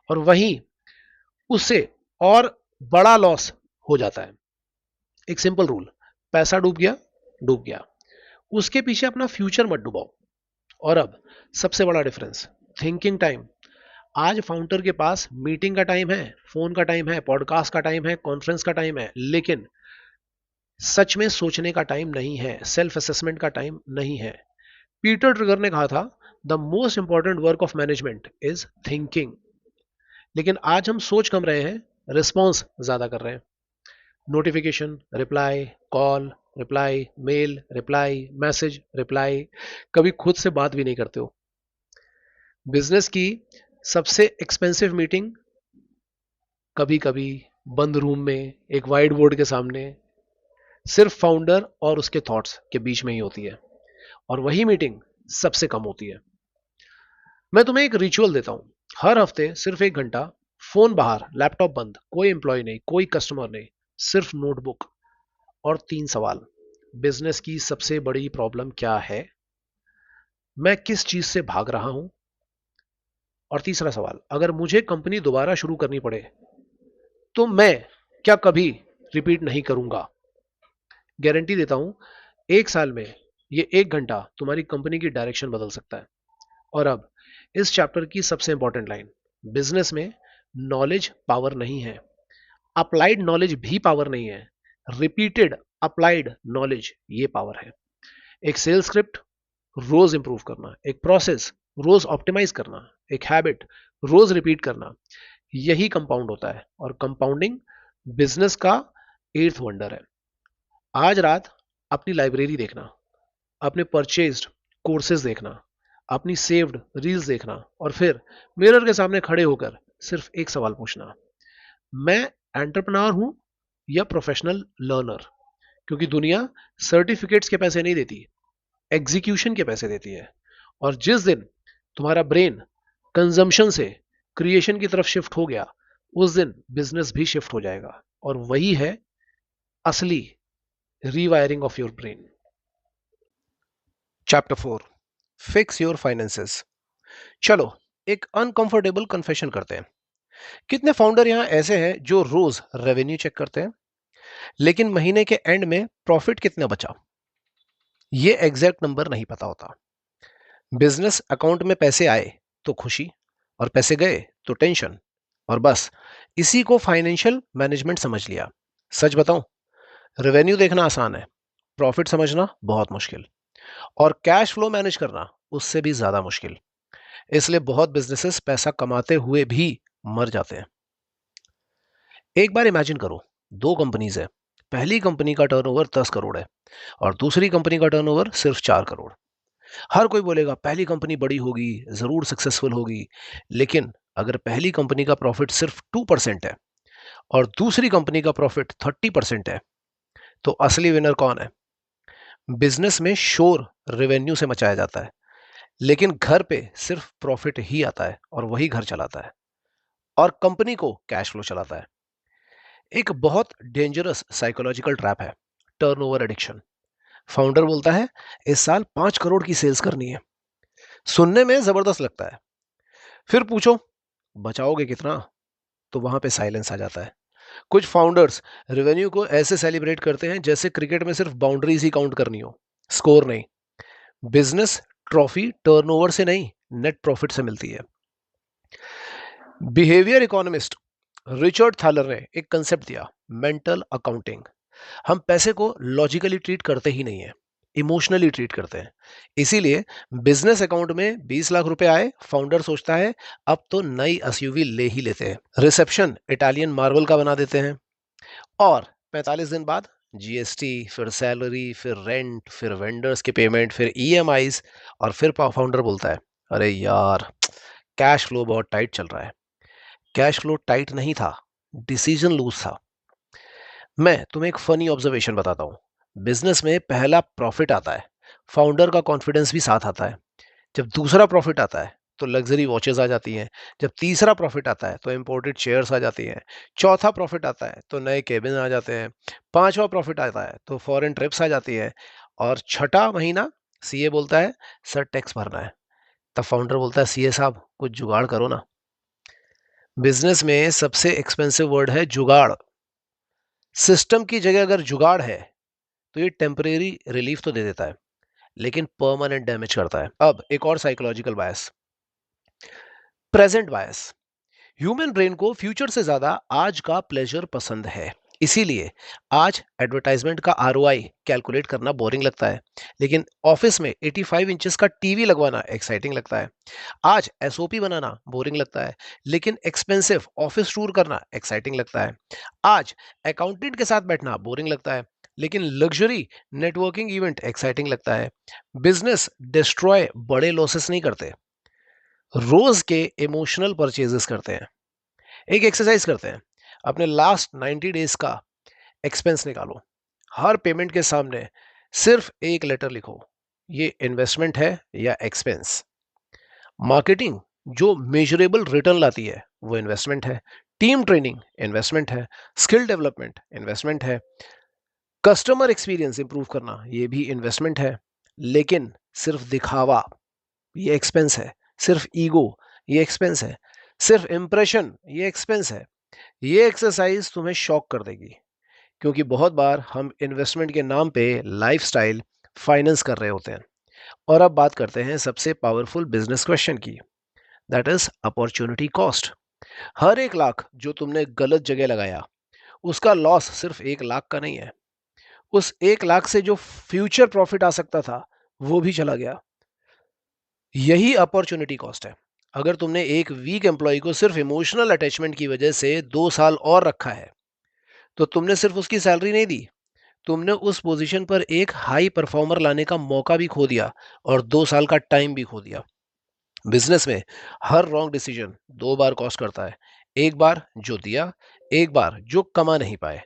और वहीं उससे और बड़ा लॉस हो जाता है। एक सिंपल रूल, पैसा डूब गया डूब गया, उसके पीछे अपना फ्यूचर मत डुबाओ। और अब सबसे बड़ा डिफरेंस, थिंकिंग टाइम। आज फाउंडर के पास मीटिंग का टाइम है, फोन का टाइम है, पॉडकास्ट का टाइम है, कॉन्फ्रेंस का टाइम है, लेकिन सच में सोचने का टाइम नहीं है, सेल्फ असेसमेंट का टाइम नहीं है। पीटर ट्रिगर ने कहा था, the most important work of management is thinking. लेकिन आज हम सोच कम रहे हैं, रिस्पॉन्स ज्यादा कर रहे हैं। Notification, reply, call, reply, mail, reply, message, reply, कभी खुद से बात भी नहीं करते हो। बिजनेस की सबसे एक्सपेंसिव मीटिंग कभी कभी बंद रूम में एक वाइट बोर्ड के सामने सिर्फ फाउंडर और उसके थॉट्स के बीच में ही होती है, और वही मीटिंग सबसे कम होती है। मैं तुम्हें एक रिचुअल देता हूं, हर हफ्ते सिर्फ 1 घंटा, फोन बाहर, लैपटॉप बंद, कोई एम्प्लॉय नहीं, कोई कस्टमर नहीं, सिर्फ नोटबुक और 3 सवाल। बिजनेस की सबसे बड़ी प्रॉब्लम क्या है, मैं किस चीज से भाग रहा हूं, और तीसरा सवाल, अगर मुझे कंपनी दोबारा शुरू करनी पड़े तो मैं क्या कभी रिपीट नहीं करूंगा। गारंटी देता हूं, 1 साल में ये 1 घंटा तुम्हारी कंपनी की डायरेक्शन बदल सकता है। और अब इस चैप्टर की सबसे इंपॉर्टेंट लाइन, बिजनेस में नॉलेज पावर नहीं है, अप्लाइड नॉलेज भी पावर नहीं है, रिपीटेड अप्लाइड नॉलेज ये पावर है। एक सेल्स स्क्रिप्ट रोज इंप्रूव करना, एक प्रोसेस रोज ऑप्टिमाइज करना, एक हैबिट रोज रिपीट करना, यही कंपाउंड होता है। और कंपाउंडिंग बिजनेस का 8th वंडर है। आज रात अपनी लाइब्रेरी देखना, अपने परचेज्ड कोर्सेज देखना, अपनी सेव्ड रील्स देखना, और फिर मिरर के सामने खड़े होकर सिर्फ एक सवाल पूछना, मैं एंटरप्रेन्योर हूं या प्रोफेशनल लर्नर। क्योंकि दुनिया सर्टिफिकेट्स के पैसे नहीं देती, एग्जीक्यूशन के पैसे देती है। और जिस दिन तुम्हारा ब्रेन कंजम्पशन से क्रिएशन की तरफ शिफ्ट हो गया, उस दिन बिजनेस भी शिफ्ट हो जाएगा। और वही है असली rewiring of your brain. Chapter 4, fix your finances. चलो एक अनकंफर्टेबल कन्फेशन करते हैं। कितने फाउंडर यहां ऐसे हैं जो रोज रेवेन्यू चेक करते हैं, लेकिन महीने के एंड में प्रॉफिट कितना बचा ये एग्जैक्ट नंबर नहीं पता होता। बिजनेस अकाउंट में पैसे आए तो खुशी, और पैसे गए तो टेंशन, और बस इसी को फाइनेंशियल मैनेजमेंट समझ लिया। सच बताऊं, रेवेन्यू देखना आसान है, प्रॉफिट समझना बहुत मुश्किल, और कैश फ्लो मैनेज करना उससे भी ज्यादा मुश्किल। इसलिए बहुत बिजनेसेस पैसा कमाते हुए भी मर जाते हैं। एक बार इमेजिन करो, 2 कंपनीज है। पहली कंपनी का टर्नओवर 10 करोड़ है और दूसरी कंपनी का टर्नओवर सिर्फ 4 करोड़। हर कोई बोलेगा पहली कंपनी बड़ी होगी, जरूर सक्सेसफुल होगी। लेकिन अगर पहली कंपनी का प्रॉफिट सिर्फ 2% है और दूसरी कंपनी का प्रॉफिट 30% है, तो असली विनर कौन है? बिजनेस में शोर रेवेन्यू से मचाया जाता है, लेकिन घर पे सिर्फ प्रॉफिट ही आता है और वही घर चलाता है और कंपनी को कैश फ्लो चलाता है। एक बहुत डेंजरस साइकोलॉजिकल ट्रैप है टर्नओवर एडिक्शन। फाउंडर बोलता है इस साल 5 करोड़ की सेल्स करनी है, सुनने में जबरदस्त लगता है। फिर पूछो बचाओगे कितना, तो वहां पे साइलेंस आ जाता है। कुछ फाउंडर्स रेवेन्यू को ऐसे सेलिब्रेट करते हैं जैसे क्रिकेट में सिर्फ बाउंड्रीज ही काउंट करनी हो, स्कोर नहीं। बिजनेस ट्रॉफी टर्नओवर से नहीं, नेट प्रॉफिट से मिलती है। बिहेवियर इकोनॉमिस्ट रिचर्ड थैलर ने एक कंसेप्ट दिया, मेंटल अकाउंटिंग। हम पैसे को लॉजिकली ट्रीट करते ही नहीं है, इमोशनली ट्रीट करते हैं। इसीलिए बिजनेस अकाउंट में 20 लाख रुपए आए, फाउंडर सोचता है अब तो नई एसयूवी ले ही लेते हैं, रिसेप्शन इटालियन मार्बल का बना देते हैं, और 45 दिन बाद जीएसटी, फिर सैलरी, फिर रेंट, फिर वेंडर्स के पेमेंट, फिर ईएमआईज, और फिर फाउंडर बोलता है अरे यार कैश फ्लो बहुत टाइट चल रहा है। कैश फ्लो टाइट नहीं था, डिसीजन लूज था। मैं तुम्हें एक फनी ऑब्जर्वेशन बताता हूं। बिजनेस में पहला प्रॉफिट आता है, फाउंडर का कॉन्फिडेंस भी साथ आता है। जब दूसरा प्रॉफिट आता है तो लग्जरी वॉचेस आ जाती हैं। जब तीसरा प्रॉफिट आता है तो इंपोर्टेड चेयर्स आ जाती हैं। चौथा प्रॉफिट आता है तो नए केबिन आ जाते हैं। पांचवा प्रॉफिट आता है तो फॉरेन ट्रिप्स आ जाती है। और छठा महीना सीए बोलता है सर टैक्स भरना है। तब फाउंडर बोलता है सीए साहब कुछ जुगाड़ करो ना। बिजनेस में सबसे एक्सपेंसिव वर्ड है जुगाड़। सिस्टम की जगह अगर जुगाड़ है तो ये टेम्परेरी रिलीफ तो दे देता है, लेकिन परमानेंट डैमेज करता है। अब एक और साइकोलॉजिकल बायस, प्रेजेंट बायस। ह्यूमन ब्रेन को फ्यूचर से ज्यादा आज का प्लेजर पसंद है, इसीलिए आज एडवर्टाइजमेंट का आरओआई कैलकुलेट करना बोरिंग लगता है, लेकिन ऑफिस में 85 इंचेस का टीवी लगवाना एक्साइटिंग लगता है। आज एसओपी बनाना बोरिंग लगता है, लेकिन एक्सपेंसिव ऑफिस टूर करना एक्साइटिंग लगता है। आज अकाउंटेंट के साथ बैठना बोरिंग लगता है, लेकिन लग्जरी नेटवर्किंग इवेंट एक्साइटिंग लगता है। बिजनेस डिस्ट्रॉय बड़े लॉसेस नहीं करते, रोज के इमोशनल परचेजेस करते हैं। एक एक्सरसाइज करते हैं, अपने लास्ट 90 डेज का एक्सपेंस निकालो। हर पेमेंट के सामने सिर्फ एक लेटर लिखो, ये इन्वेस्टमेंट है या एक्सपेंस। मार्केटिंग जो मेजरेबल रिटर्न लाती है वो इन्वेस्टमेंट है। टीम ट्रेनिंग इन्वेस्टमेंट है। स्किल डेवलपमेंट इन्वेस्टमेंट है। कस्टमर एक्सपीरियंस इंप्रूव करना ये भी इन्वेस्टमेंट है। लेकिन सिर्फ दिखावा ये एक्सपेंस है, सिर्फ ईगो ये एक्सपेंस है, सिर्फ इंप्रेशन ये एक्सपेंस है। ये एक्सरसाइज तुम्हें शॉक कर देगी, क्योंकि बहुत बार हम इन्वेस्टमेंट के नाम पे लाइफस्टाइल फाइनेंस कर रहे होते हैं। और अब बात करते हैं सबसे पावरफुल बिजनेस क्वेश्चन की, दैट इज अपॉर्चुनिटी कॉस्ट। हर 1 लाख जो तुमने गलत जगह लगाया, उसका लॉस सिर्फ 1 लाख का नहीं है। उस 1 लाख से जो फ्यूचर प्रॉफिट आ सकता था वो भी चला गया। यही अपॉर्चुनिटी कॉस्ट है। अगर तुमने एक वीक एम्प्लॉय को सिर्फ इमोशनल अटैचमेंट की वजह से 2 साल और रखा है, तो तुमने सिर्फ उसकी सैलरी नहीं दी, तुमने उस पोजीशन पर एक हाई परफॉर्मर लाने का मौका भी खो दिया और 2 साल का टाइम भी खो दिया। बिजनेस में हर रॉन्ग डिसीजन 2 बार कॉस्ट करता है। एक बार जो दिया, एक बार जो कमा नहीं पाए।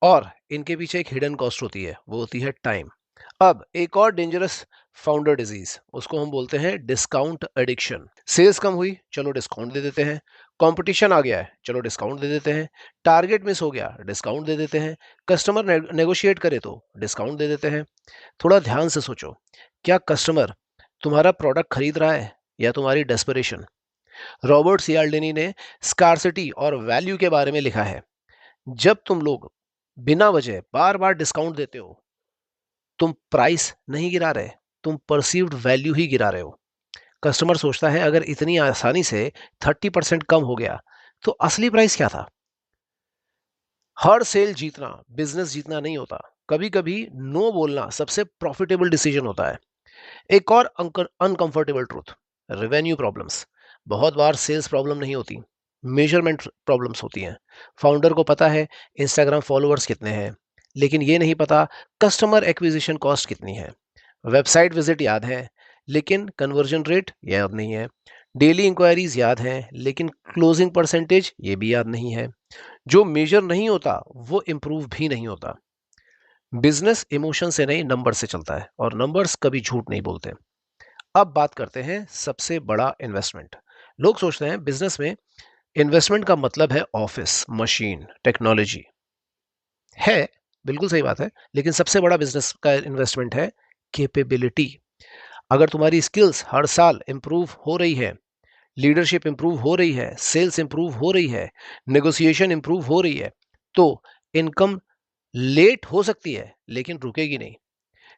और इनके पीछे एक हिडन कॉस्ट होती है, वो होती है टाइम। अब एक और डेंजरस फाउंडर डिजीज, उसको हम बोलते हैं डिस्काउंट एडिक्शन। सेल्स कम हुई, चलो डिस्काउंट दे देते हैं। कंपटीशन आ गया है, चलो डिस्काउंट दे देते हैं। टारगेट मिस हो गया, डिस्काउंट दे देते हैं। कस्टमर नेगोशिएट करे तो डिस्काउंट दे देते हैं। थोड़ा ध्यान से सोचो, क्या कस्टमर तुम्हारा प्रोडक्ट खरीद रहा है या तुम्हारी डेस्परेशन? रॉबर्ट सियाल्डिनी ने स्कार्सिटी और वैल्यू के बारे में लिखा है, जब तुम लोग बिना वजह बार बार डिस्काउंट देते हो, तुम प्राइस नहीं गिरा रहे, तुम परसीव्ड वैल्यू ही गिरा रहे हो। कस्टमर सोचता है अगर इतनी आसानी से 30% कम हो गया तो असली प्राइस क्या था। हर सेल जीतना बिजनेस जीतना नहीं होता, कभी कभी नो बोलना सबसे प्रॉफिटेबल डिसीजन होता है। एक और अनकंफर्टेबल ट्रूथ, रेवेन्यू प्रॉब्लम्स। बहुत बार सेल्स प्रॉब्लम नहीं होती, मेजरमेंट प्रॉब्लम्स होती हैं। फाउंडर को पता है इंस्टाग्राम फॉलोअर्स कितने हैं, लेकिन ये नहीं पता कस्टमर एक्विजिशन कॉस्ट कितनी है। वेबसाइट विजिट याद है, लेकिन कन्वर्जन रेट याद नहीं है। डेली इंक्वायरीज याद हैं, लेकिन क्लोजिंग परसेंटेज ये भी याद नहीं है। जो मेजर नहीं होता वो इम्प्रूव भी नहीं होता। बिजनेस इमोशन से नहीं, नंबर से चलता है, और नंबर्स कभी झूठ नहीं बोलते। अब बात करते हैं सबसे बड़ा इन्वेस्टमेंट। लोग सोचते हैं बिजनेस में इन्वेस्टमेंट का मतलब है ऑफिस, मशीन, टेक्नोलॉजी। है, बिल्कुल सही बात है, लेकिन सबसे बड़ा बिजनेस का इन्वेस्टमेंट है कैपेबिलिटी। अगर तुम्हारी स्किल्स हर साल इंप्रूव हो रही है, लीडरशिप इंप्रूव हो रही है, सेल्स इंप्रूव हो रही है, नेगोशिएशन इंप्रूव हो रही है, तो इनकम लेट हो सकती है लेकिन रुकेगी नहीं।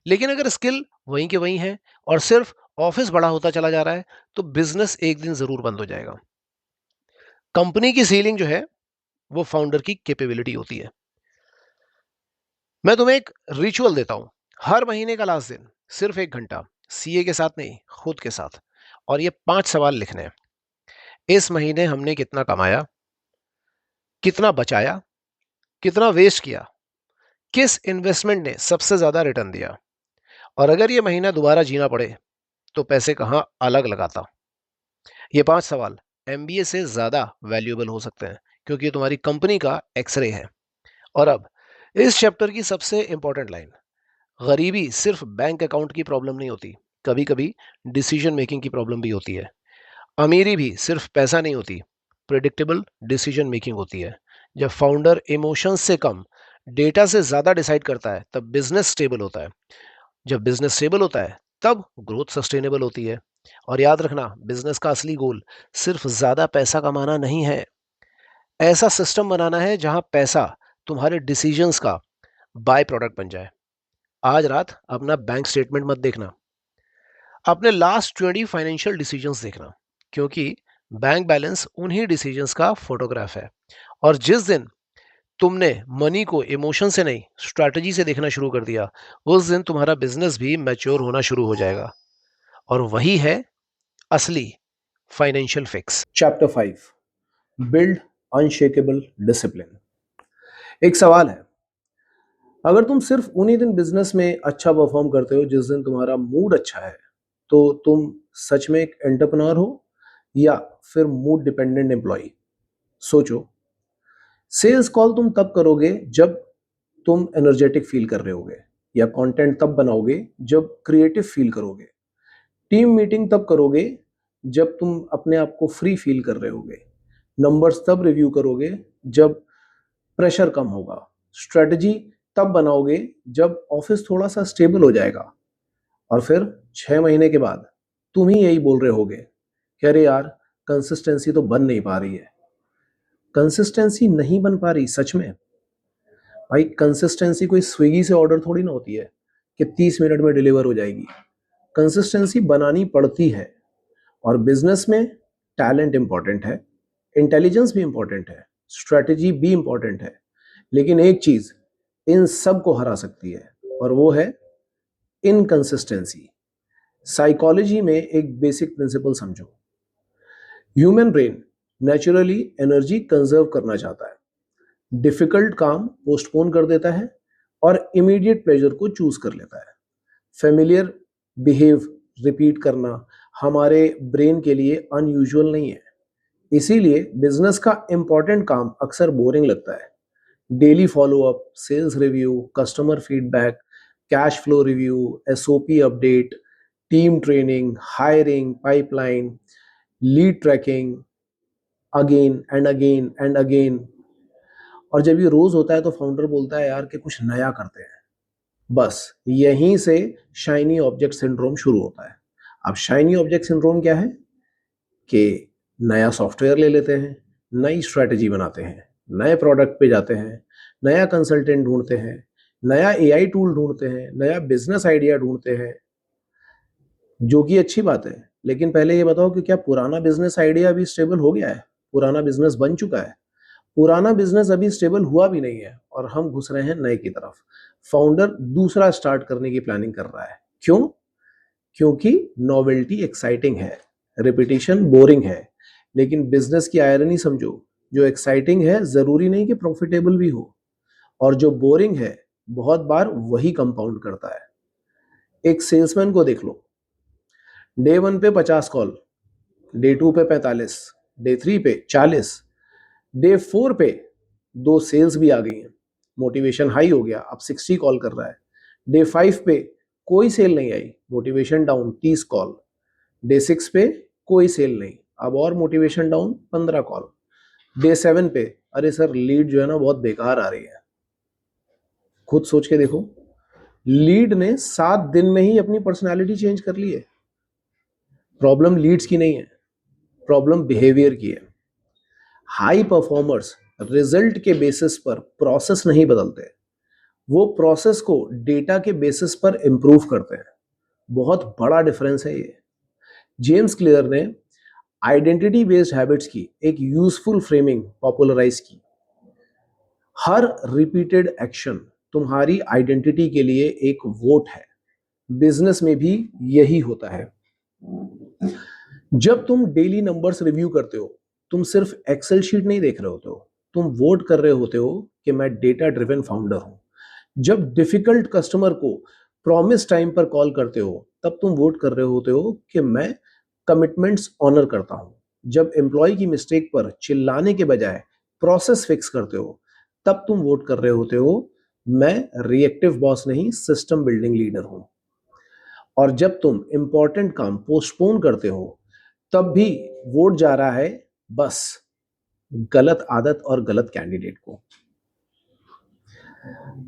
लेकिन अगर स्किल वहीं के वहीं है और सिर्फ ऑफिस बड़ा होता चला जा रहा है, तो बिजनेस एक दिन जरूर बंद हो जाएगा। कंपनी की सीलिंग जो है वो फाउंडर की कैपेबिलिटी होती है। मैं तुम्हें एक रिचुअल देता हूं, हर महीने का लास्ट दिन सिर्फ 1 घंटा, सीए के साथ नहीं, खुद के साथ, और ये 5 सवाल लिखने हैं। इस महीने हमने कितना कमाया, कितना बचाया, कितना वेस्ट किया, किस इन्वेस्टमेंट ने सबसे ज्यादा रिटर्न दिया, और अगर ये महीना दोबारा जीना पड़े तो पैसे कहां अलग लगाता। ये 5 सवाल एमबीए से ज्यादा वैल्यूएबल हो सकते हैं, क्योंकि ये तुम्हारी कंपनी का एक्सरे है। और अब इस चैप्टर की सबसे इंपॉर्टेंट लाइन, गरीबी सिर्फ बैंक अकाउंट की प्रॉब्लम नहीं होती, कभी कभी डिसीजन मेकिंग की प्रॉब्लम भी होती है। अमीरी भी सिर्फ पैसा नहीं होती, प्रिडिक्टेबल डिसीजन मेकिंग होती है। जब फाउंडर इमोशंस से कम डेटा से ज्यादा डिसाइड करता है, तब बिजनेस स्टेबल होता है। जब बिजनेस स्टेबल होता है, तब ग्रोथ सस्टेनेबल होती है। और याद रखना, बिजनेस का असली गोल सिर्फ ज्यादा पैसा कमाना नहीं है, ऐसा सिस्टम बनाना है जहां पैसा तुम्हारे डिसीजंस का बाय प्रोडक्ट बन जाए। आज रात अपना बैंक स्टेटमेंट मत देखना, अपने लास्ट 20 फाइनेंशियल डिसीजंस देखना, क्योंकि बैंक बैलेंस उन्हीं डिसीजंस का फोटोग्राफ है। और जिस दिन तुमने मनी को इमोशन से नहीं, स्ट्रैटेजी से देखना शुरू कर दिया, उस दिन तुम्हारा बिजनेस भी मैच्योर होना शुरू हो जाएगा। और वही है असली financial fix. Chapter 5, build unshakeable discipline. एक सवाल है, अगर तुम सिर्फ उन्हीं दिन बिजनेस में अच्छा परफॉर्म करते हो जिस दिन तुम्हारा मूड अच्छा है, तो तुम सच में एक एंटरप्रेन्योर हो या फिर मूड डिपेंडेंट एम्प्लॉय? सोचो। सेल्स कॉल तुम तब करोगे जब तुम एनर्जेटिक फील कर रहे होगे, या कंटेंट तब बनाओगे जब क्रिएटिव फील करोगे। टीम मीटिंग तब करोगे जब तुम अपने आप को फ्री फील कर रहे होगे। नंबर्स तब रिव्यू करोगे जब प्रेशर कम होगा। स्ट्रेटजी तब बनाओगे जब ऑफिस थोड़ा सा स्टेबल हो जाएगा। और फिर 6 महीने के बाद तुम ही यही बोल रहे होगे कि अरे यार, कंसिस्टेंसी तो बन नहीं पा रही है। कंसिस्टेंसी नहीं बन पा रही सच में? भाई, कंसिस्टेंसी कोई स्विगी से ऑर्डर थोड़ी ना होती है कि 30 मिनट में डिलीवर हो जाएगी। कंसिस्टेंसी बनानी पड़ती है। और बिजनेस में टैलेंट इंपॉर्टेंट है, इंटेलिजेंस भी इंपॉर्टेंट है, स्ट्रेटजी भी इंपॉर्टेंट है, लेकिन एक चीज इन सब को हरा सकती है, और वो है इनकंसिस्टेंसी। साइकोलॉजी में एक बेसिक प्रिंसिपल समझो। Human brain naturally energy conserve करना चाहता है, डिफिकल्ट काम पोस्टपोन कर देता है और इमीडिएट प्लेजर को चूज कर लेता है। फेमिलियर बिहेव रिपीट करना हमारे ब्रेन के लिए अनयूजुअल नहीं है। इसीलिए बिजनेस का इंपॉर्टेंट काम अक्सर बोरिंग लगता है। Daily follow up, sales review, customer feedback, cash flow review, SOP update, team training, hiring, pipeline, lead tracking, again and again and again. और जब ये रोज होता है तो फाउंडर बोलता है यार कि कुछ नया करते हैं। बस यहीं से शाइनी ऑब्जेक्ट सिंड्रोम शुरू होता है। अब शाइनी ऑब्जेक्ट सिंड्रोम क्या है? कि नया सॉफ्टवेयर ले लेते हैं, नई स्ट्रेटजी बनाते हैं, नए प्रोडक्ट पे जाते हैं, नया कंसल्टेंट ढूंढते हैं, नया एआई टूल ढूंढते हैं, नया बिजनेस आइडिया ढूंढते हैं, जो कि अच्छी बात है। लेकिन पहले ये बताओ कि क्या पुराना बिजनेस आइडिया अभी स्टेबल हो गया है? पुराना बिजनेस बन चुका है? पुराना बिजनेस अभी स्टेबल हुआ भी नहीं है और हम घुस रहे हैं नए की तरफ। फाउंडर दूसरा स्टार्ट करने की प्लानिंग कर रहा है। क्यों? क्योंकि नोवेल्टी एक्साइटिंग है, रिपीटिशन बोरिंग है। लेकिन बिजनेस की आयरनी समझो, जो एक्साइटिंग है जरूरी नहीं कि प्रॉफिटेबल भी हो, और जो बोरिंग है बहुत बार वही कंपाउंड करता है। एक सेल्समैन को देख लो, डे 1 पे 50 कॉल, डे 2 पे 45, डे 3 पे 40, डे 4 पे 2 सेल्स भी आ गई हैं, मोटिवेशन हाई हो गया, अब 60 कॉल कर रहा है। डे 5 पे कोई सेल नहीं आई, मोटिवेशन डाउन, 30 कॉल। डे 6 पे कोई सेल नहीं, अब और मोटिवेशन डाउन, 15 कॉल। डे 7 पे अरे सर, लीड जो है ना बहुत बेकार आ रही है। खुद सोच के देखो, लीड ने 7 दिन में ही अपनी पर्सनालिटी चेंज कर ली है। प्रॉब्लम लीड्स की नहीं है, प्रॉब्लम बिहेवियर की है। हाई परफॉर्मर्स रिजल्ट के बेसिस पर प्रोसेस नहीं बदलते, वो प्रोसेस को डेटा के बेसिस पर इंप्रूव करते हैं। बहुत बड़ा डिफरेंस है ये। जेम्स क्लियर ने आइडेंटिटी बेस्ड हैबिट्स की एक यूजफुल फ्रेमिंग पॉपुलराइज की। हर रिपीटेड एक्शन तुम्हारी आइडेंटिटी के लिए एक वोट है। बिजनेस में भी यही होता है। जब तुम डेली नंबर्स रिव्यू करते हो, तुम सिर्फ एक्सेल शीट नहीं देख रहे होते हो, तुम वोट कर रहे होते हो कि मैं डेटा ड्रिवन फाउंडर हूं। जब डिफिकल्ट कस्टमर को प्रॉमिस टाइम पर कॉल करते हो, तब तुम वोट कर रहे होते हो कि मैं कमिटमेंट्स ऑनर करता हूं। जब एम्प्लॉय की मिस्टेक पर चिल्लाने के बजाय प्रोसेस फिक्स करते हो, तब तुम वोट कर रहे होते हो मैं रिएक्टिव बॉस नहीं, सिस्टम बिल्डिंग लीडर हूं। और जब तुम इंपॉर्टेंट काम पोस्टपोन करते हो, तब भी वोट जा रहा है बस गलत आदत और गलत कैंडिडेट को।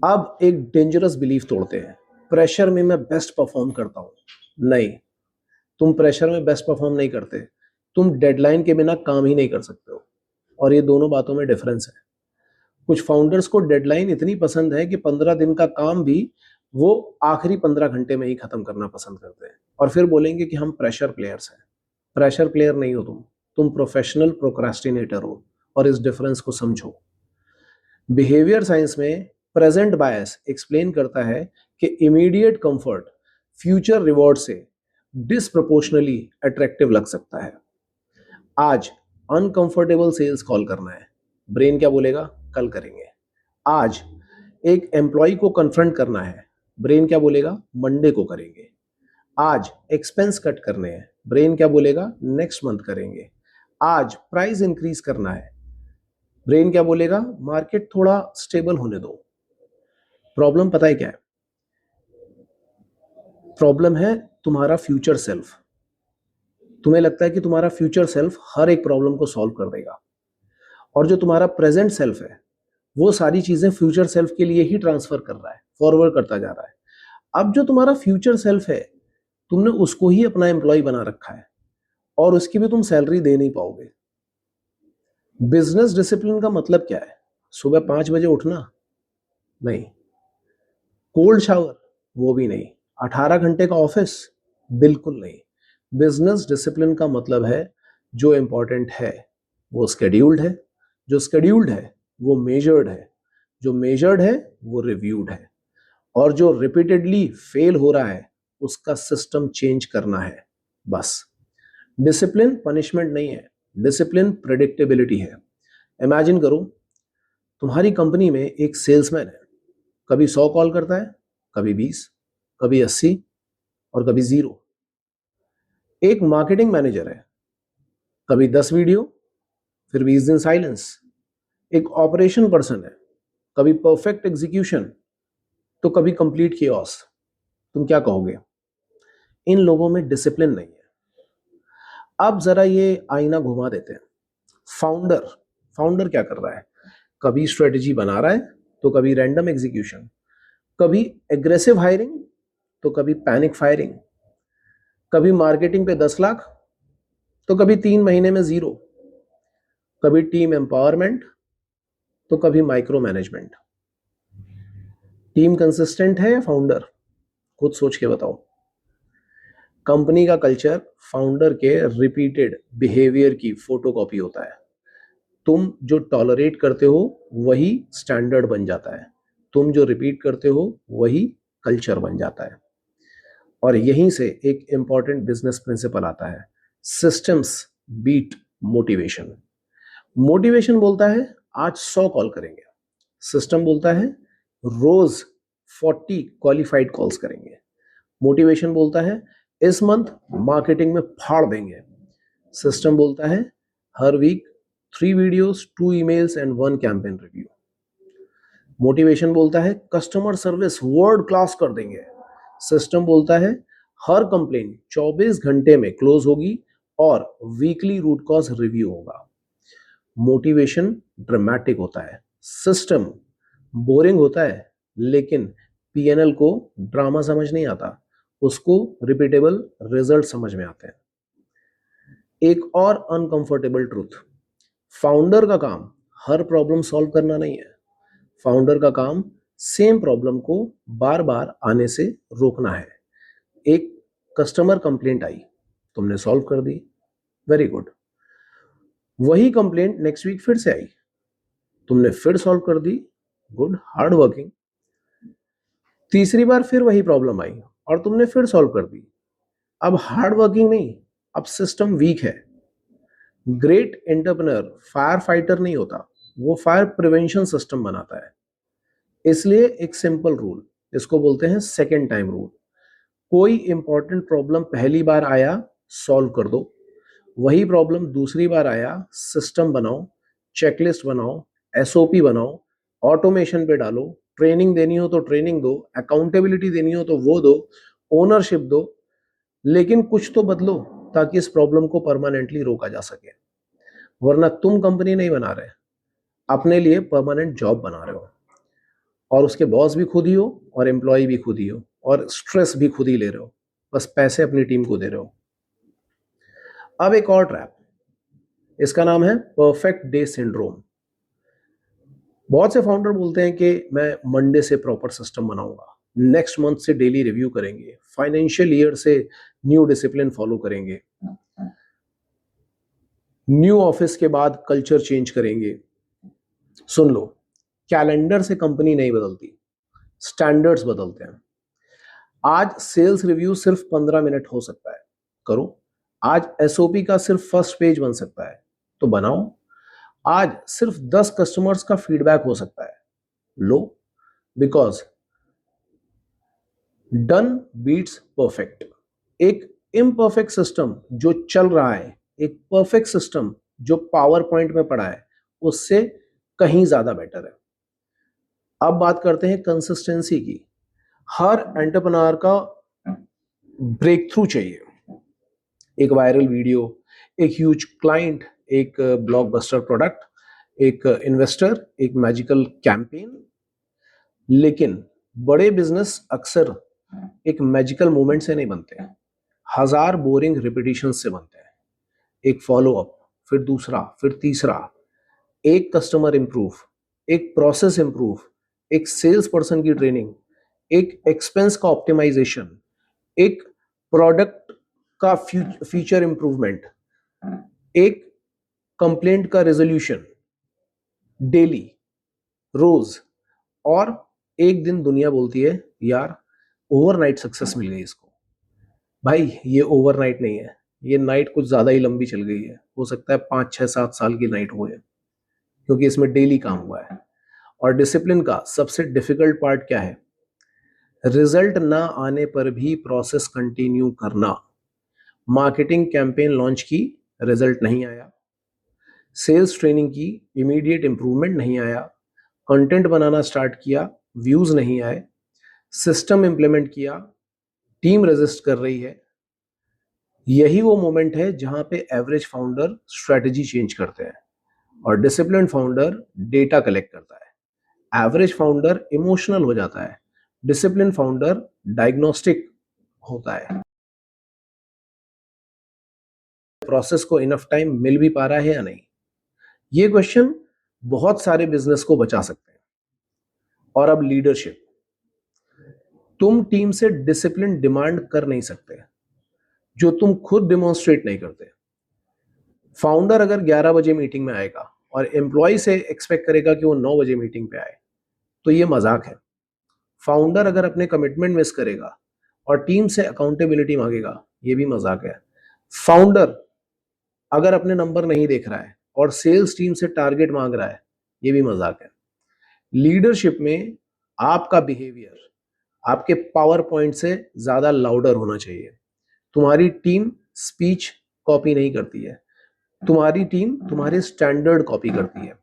अब एक डेंजरस बिलीफ तोड़ते हैं, प्रेशर में मैं बेस्ट परफॉर्म करता हूं। नहीं, तुम प्रेशर में बेस्ट परफॉर्म नहीं करते, तुम डेडलाइन के बिना काम ही नहीं कर सकते हो। और ये दोनों बातों में डिफरेंस है। कुछ फाउंडर्स को डेडलाइन इतनी पसंद है कि 15 दिन का काम भी वो आखिरी 15 घंटे में ही खत्म करना पसंद करते हैं, और फिर बोलेंगे कि हम प्रेशर प्लेयर्स हैं। प्रेशर प्लेयर नहीं हो तुम प्रोफेशनल प्रोक्रास्टिनेटर हो। और इस डिफरेंस को समझो। बिहेवियर साइंस में प्रेजेंट बायस एक्सप्लेन करता है कि इमीडिएट कंफर्ट फ्यूचर रिवॉर्ड से डिसप्रोपोर्शनली अट्रैक्टिव लग सकता है। आज अनकंफर्टेबल सेल्स कॉल करना है, ब्रेन क्या बोलेगा, कल करेंगे। आज एक एम्प्लॉय को कन्फ्रंट करना है, ब्रेन क्या बोलेगा, मंडे को करेंगे। आज एक्सपेंस कट करने हैं, ब्रेन क्या बोलेगा, नेक्स्ट मंथ करेंगे। आज प्राइस इंक्रीज करना है, ब्रेन क्या बोलेगा, मार्केट थोड़ा स्टेबल होने दो। प्रॉब्लम पता है क्या है? प्रॉब्लम है तुम्हारा फ्यूचर सेल्फ। तुम्हें लगता है कि तुम्हारा फ्यूचर सेल्फ हर एक प्रॉब्लम को सॉल्व कर देगा, और जो तुम्हारा प्रेजेंट सेल्फ है वो सारी चीजें फ्यूचर सेल्फ के लिए ही ट्रांसफर कर रहा है, फॉरवर्ड करता जा रहा है। अब जो तुम्हारा फ्यूचर सेल्फ है, तुमने उसको ही अपना एम्प्लॉय बना रखा है, और उसकी भी तुम सैलरी दे नहीं पाओगे। बिजनेस डिसिप्लिन का मतलब क्या है? सुबह 5 बजे उठना? नहीं। Cold shower? वो भी नहीं। 18 घंटे का ऑफिस? बिल्कुल नहीं। बिजनेस डिसिप्लिन का मतलब है जो इंपॉर्टेंट है वो स्केड्यूल्ड है, जो स्केड्यूल्ड है वो मेजर्ड है, जो मेजर्ड है वो रिव्यूड है, और जो रिपीटेडली फेल हो रहा है उसका सिस्टम चेंज करना है, बस। डिसिप्लिन पनिशमेंट नहीं है, डिसिप्लिन प्रेडिक्टेबिलिटी है। इमेजिन करो, तुम्हारी कंपनी में एक सेल्समैन है, कभी 100 कॉल करता है, कभी 20, कभी 80 और कभी 0। एक मार्केटिंग मैनेजर है, कभी 10 वीडियो, फिर 20 दिन साइलेंस। एक ऑपरेशन पर्सन है, कभी परफेक्ट एग्जीक्यूशन तो कभी कंप्लीट कियोस। तुम क्या कहोगे? इन लोगों में डिसिप्लिन नहीं है। अब जरा ये आईना घुमा देते हैं। फाउंडर फाउंडर क्या कर रहा है? कभी स्ट्रेटजी बना रहा है तो कभी रैंडम एग्जीक्यूशन, कभी एग्रेसिव हायरिंग तो कभी पैनिक फायरिंग, कभी मार्केटिंग पे 10 लाख तो कभी 3 महीने में 0, कभी टीम एम्पावरमेंट तो कभी माइक्रो मैनेजमेंट। टीम कंसिस्टेंट है या फाउंडर? खुद सोच के बताओ। कंपनी का कल्चर फाउंडर के रिपीटेड बिहेवियर की फोटोकॉपी होता है। तुम जो टॉलरेट करते हो वही स्टैंडर्ड बन जाता है, तुम जो रिपीट करते हो वही कल्चर बन जाता है। और यहीं से एक इंपॉर्टेंट बिजनेस प्रिंसिपल आता है, सिस्टम्स बीट मोटिवेशन। मोटिवेशन बोलता है आज 100 कॉल करेंगे, सिस्टम बोलता है रोज 40 क्वालिफाइड कॉल्स करेंगे। मोटिवेशन बोलता है इस मंथ मार्केटिंग में फाड़ देंगे, सिस्टम बोलता है हर week 3 videos, 2 emails and 1 campaign review. Motivation बोलता है कस्टमर सर्विस वर्ल्ड क्लास कर देंगे, सिस्टम बोलता है हर कंप्लेन 24 घंटे में क्लोज होगी और वीकली रूट कॉज रिव्यू होगा। मोटिवेशन ड्रामेटिक होता है, सिस्टम बोरिंग होता है, लेकिन पीएनएल को ड्रामा समझ नहीं आता, उसको रिपीटेबल रिजल्ट समझ में आते हैं। एक और अनकंफर्टेबल ट्रूथ, फाउंडर का काम हर प्रॉब्लम सॉल्व करना नहीं है। फाउंडर का काम सेम प्रॉब्लम को बार बार आने से रोकना है। एक कस्टमर कंप्लेंट आई, तुमने सॉल्व कर दी, वेरी गुड। वही कंप्लेंट नेक्स्ट वीक फिर से आई, तुमने फिर सॉल्व कर दी, गुड, हार्ड वर्किंग। तीसरी बार फिर वही प्रॉब्लम आई और तुमने फिर सॉल्व कर दी। अब हार्ड वर्किंग नहीं, अब सिस्टम वीक है। ग्रेट एंटरप्रेन्योर फायर फाइटर नहीं होता, वो फायर प्रिवेंशन सिस्टम बनाता है। इसलिए एक सिंपल रूल, इसको बोलते हैं सेकेंड टाइम रूल। कोई इंपॉर्टेंट प्रॉब्लम पहली बार आया, सॉल्व कर दो। वही प्रॉब्लम दूसरी बार आया, सिस्टम बनाओ, चेकलिस्ट बनाओ, एसओपी बनाओ, ऑटोमेशन पे डालो, ट्रेनिंग देनी हो तो ट्रेनिंग दो, अकाउंटेबिलिटी देनी हो तो वो दो, ओनरशिप दो, लेकिन कुछ तो बदलो ताकि इस प्रॉब्लम को परमानेंटली रोका जा सके। वरना तुम कंपनी नहीं बना रहे, अपने लिए परमानेंट जॉब बना रहे हो, और उसके बॉस भी खुद ही हो और एम्प्लॉय भी खुद ही हो और स्ट्रेस भी खुद ही ले रहे हो, बस पैसे अपनी टीम को दे रहे हो। अब एक और ट्रैप, इसका नाम है परफेक्ट डे सिंड्रोम। बहुत से फाउंडर बोलते हैं कि मैं मंडे से प्रॉपर सिस्टम बनाऊंगा, नेक्स्ट मंथ से डेली रिव्यू करेंगे, फाइनेंशियल ईयर से न्यू डिसिप्लिन फॉलो करेंगे, न्यू ऑफिस के बाद कल्चर चेंज करेंगे। सुन लो, कैलेंडर से कंपनी नहीं बदलती, स्टैंडर्ड्स बदलते हैं। आज सेल्स रिव्यू सिर्फ 15 मिनट हो सकता है, करो। आज एसओपी का सिर्फ फर्स्ट पेज बन सकता है, तो बनाओ। आज सिर्फ 10 कस्टमर्स का फीडबैक हो सकता है, लो। Because done beats perfect. एक इम्परफेक्ट सिस्टम जो चल रहा है, एक परफेक्ट सिस्टम जो पावर पॉइंट में पड़ा है, उससे कहीं ज्यादा बेटर है। अब बात करते हैं कंसिस्टेंसी की। हर एंटरप्रेन्योर का ब्रेक थ्रू चाहिए। एक वायरल वीडियो, एक ह्यूज क्लाइंट, एक ब्लॉकबस्टर प्रोडक्ट, एक इन्वेस्टर, एक मैजिकल कैंपेन। लेकिन बड़े बिजनेस अक्सर एक मैजिकल मोमेंट से नहीं बनते, हजार बोरिंग रिपीटिशन से बनते हैं। एक फॉलो अप, फिर दूसरा, फिर तीसरा, एक कस्टमर इंप्रूव, एक प्रोसेस इंप्रूव, एक सेल्स पर्सन की ट्रेनिंग, एक एक्सपेंस का ऑप्टिमाइजेशन, एक प्रोडक्ट का फीचर इंप्रूवमेंट, एक कंप्लेंट का रेजोल्यूशन, डेली, रोज। और एक दिन दुनिया बोलती है यार ओवरनाइट सक्सेस मिल गई इसको। भाई ये ओवरनाइट नहीं है, ये नाइट कुछ ज्यादा ही लंबी चल गई है। हो सकता है 5 6 7 साल की नाइट हो, क्योंकि इसमें डेली काम हुआ है। और डिसिप्लिन का सबसे डिफिकल्ट पार्ट क्या है? रिजल्ट ना आने पर भी प्रोसेस कंटिन्यू करना। मार्केटिंग कैंपेन लॉन्च की, रिजल्ट नहीं आया। सेल्स ट्रेनिंग की, इमीडिएट इंप्रूवमेंट नहीं आया। कंटेंट बनाना स्टार्ट किया, व्यूज नहीं आए। सिस्टम इंप्लीमेंट किया, टीम रेजिस्ट कर रही है। यही वो मोमेंट है जहां पे एवरेज फाउंडर स्ट्रेटजी चेंज करते हैं और डिसिप्लिन फाउंडर डेटा कलेक्ट करता है। एवरेज फाउंडर इमोशनल हो जाता है, डिसिप्लिन फाउंडर डायग्नोस्टिक होता है। प्रोसेस को इनफ टाइम मिल भी पा रहा है या नहीं, ये क्वेश्चन बहुत सारे बिजनेस को बचा सकते हैं। और अब लीडरशिप। तुम टीम से डिसिप्लिन डिमांड कर नहीं सकते जो तुम खुद डिमॉन्स्ट्रेट नहीं करते। फाउंडर अगर 11 बजे मीटिंग में आएगा और एम्प्लॉय से एक्सपेक्ट करेगा कि वो 9 बजे मीटिंग पे आए, तो ये मजाक है। फाउंडर अगर अपने कमिटमेंट मिस करेगा और टीम से अकाउंटेबिलिटी मांगेगा, ये भी मजाक है। फाउंडर अगर अपने नंबर नहीं देख रहा है और सेल्स टीम से टारगेट मांग रहा है, ये भी मजाक है। लीडरशिप में आपका बिहेवियर आपके पावर पॉइंट से ज्यादा लाउडर होना चाहिए। तुम्हारी टीम स्पीच कॉपी नहीं करती है, तुम्हारी टीम तुम्हारे स्टैंडर्ड कॉपी करती है।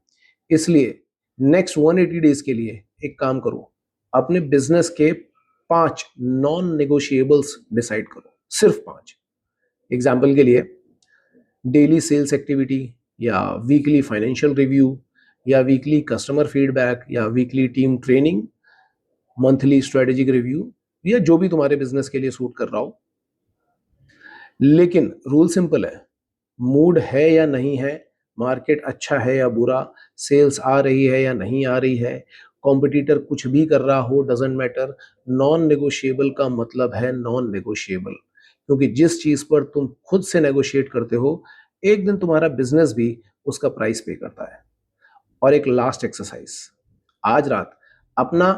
इसलिए नेक्स्ट 180 डेज के लिए एक काम करो, अपने बिजनेस के 5 नॉन नेगोशिएबल्स डिसाइड करो, सिर्फ 5। एग्जाम्पल के लिए डेली सेल्स एक्टिविटी, या वीकली फाइनेंशियल रिव्यू, या वीकली कस्टमर फीडबैक, या weekly team training, monthly strategic review, या जो भी तुम्हारे बिजनेस के लिए सूट कर रहा हो। लेकिन रूल सिंपल है, मूड है या नहीं है, मार्केट अच्छा है या बुरा, सेल्स आ रही है या नहीं आ रही है, कॉम्पिटिटर कुछ भी कर रहा हो, डजेंट मैटर। नॉन नेगोशिएबल का मतलब है नॉन नेगोशिएबल, क्योंकि जिस चीज पर तुम खुद से नेगोशिएट करते हो, एक दिन तुम्हारा बिजनेस भी उसका प्राइस पे करता है। और एक लास्ट एक्सरसाइज, आज रात अपना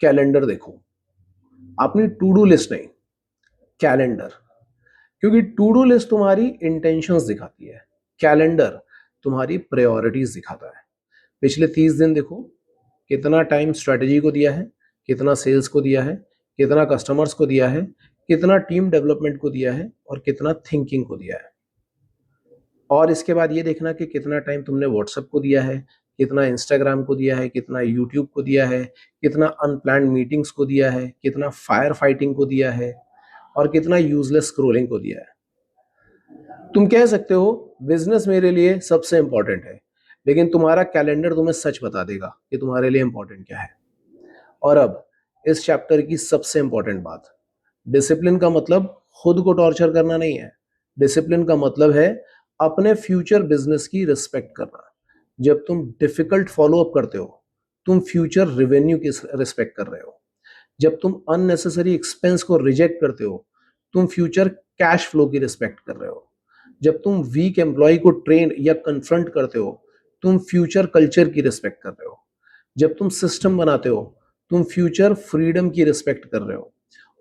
कैलेंडर देखो, अपनी टू डू लिस्ट नहीं, कैलेंडर। क्योंकि टू डू लिस्ट तुम्हारी इंटेंशंस दिखाती है, कैलेंडर तुम्हारी प्रायोरिटीज दिखाता है। पिछले 30 दिन देखो, कितना टाइम स्ट्रेटजी को दिया है, कितना सेल्स को दिया है, कितना कस्टमर्स को दिया है, कितना टीम डेवलपमेंट को दिया है, और कितना थिंकिंग को दिया है। और इसके बाद ये देखना कि कितना टाइम तुमने व्हाट्सएप को दिया है, कितना इंस्टाग्राम को दिया है, कितना यूट्यूब को दिया है, कितना अनप्लान्ड मीटिंग्स को दिया है, कितना फायर फाइटिंग को दिया है, और कितना यूजलेस स्क्रोलिंग को दिया है। तुम कह सकते हो बिजनेस मेरे लिए सबसे इंपॉर्टेंट है, लेकिन तुम्हारा कैलेंडर तुम्हें सच बता देगा कि तुम्हारे लिए इंपॉर्टेंट क्या है। और अब इस चैप्टर की सबसे इंपॉर्टेंट बात, डिसिप्लिन का मतलब खुद को टॉर्चर करना नहीं है। डिसिप्लिन का मतलब है अपने फ्यूचर बिजनेस की रिस्पेक्ट करना। जब तुम डिफिकल्ट फॉलो अप करते हो, तुम फ्यूचर रेवेन्यू की रिस्पेक्ट कर रहे हो। जब तुम अननेसेसरी एक्सपेंस को रिजेक्ट करते हो, तुम फ्यूचर कैश फ्लो की रिस्पेक्ट कर रहे हो। जब तुम वीक एम्प्लॉय को ट्रेन या कन्फ्रंट करते हो, तुम फ्यूचर कल्चर की रिस्पेक्ट कर रहे हो। जब तुम सिस्टम बनाते हो, तुम फ्यूचर फ्रीडम की रिस्पेक्ट कर रहे हो,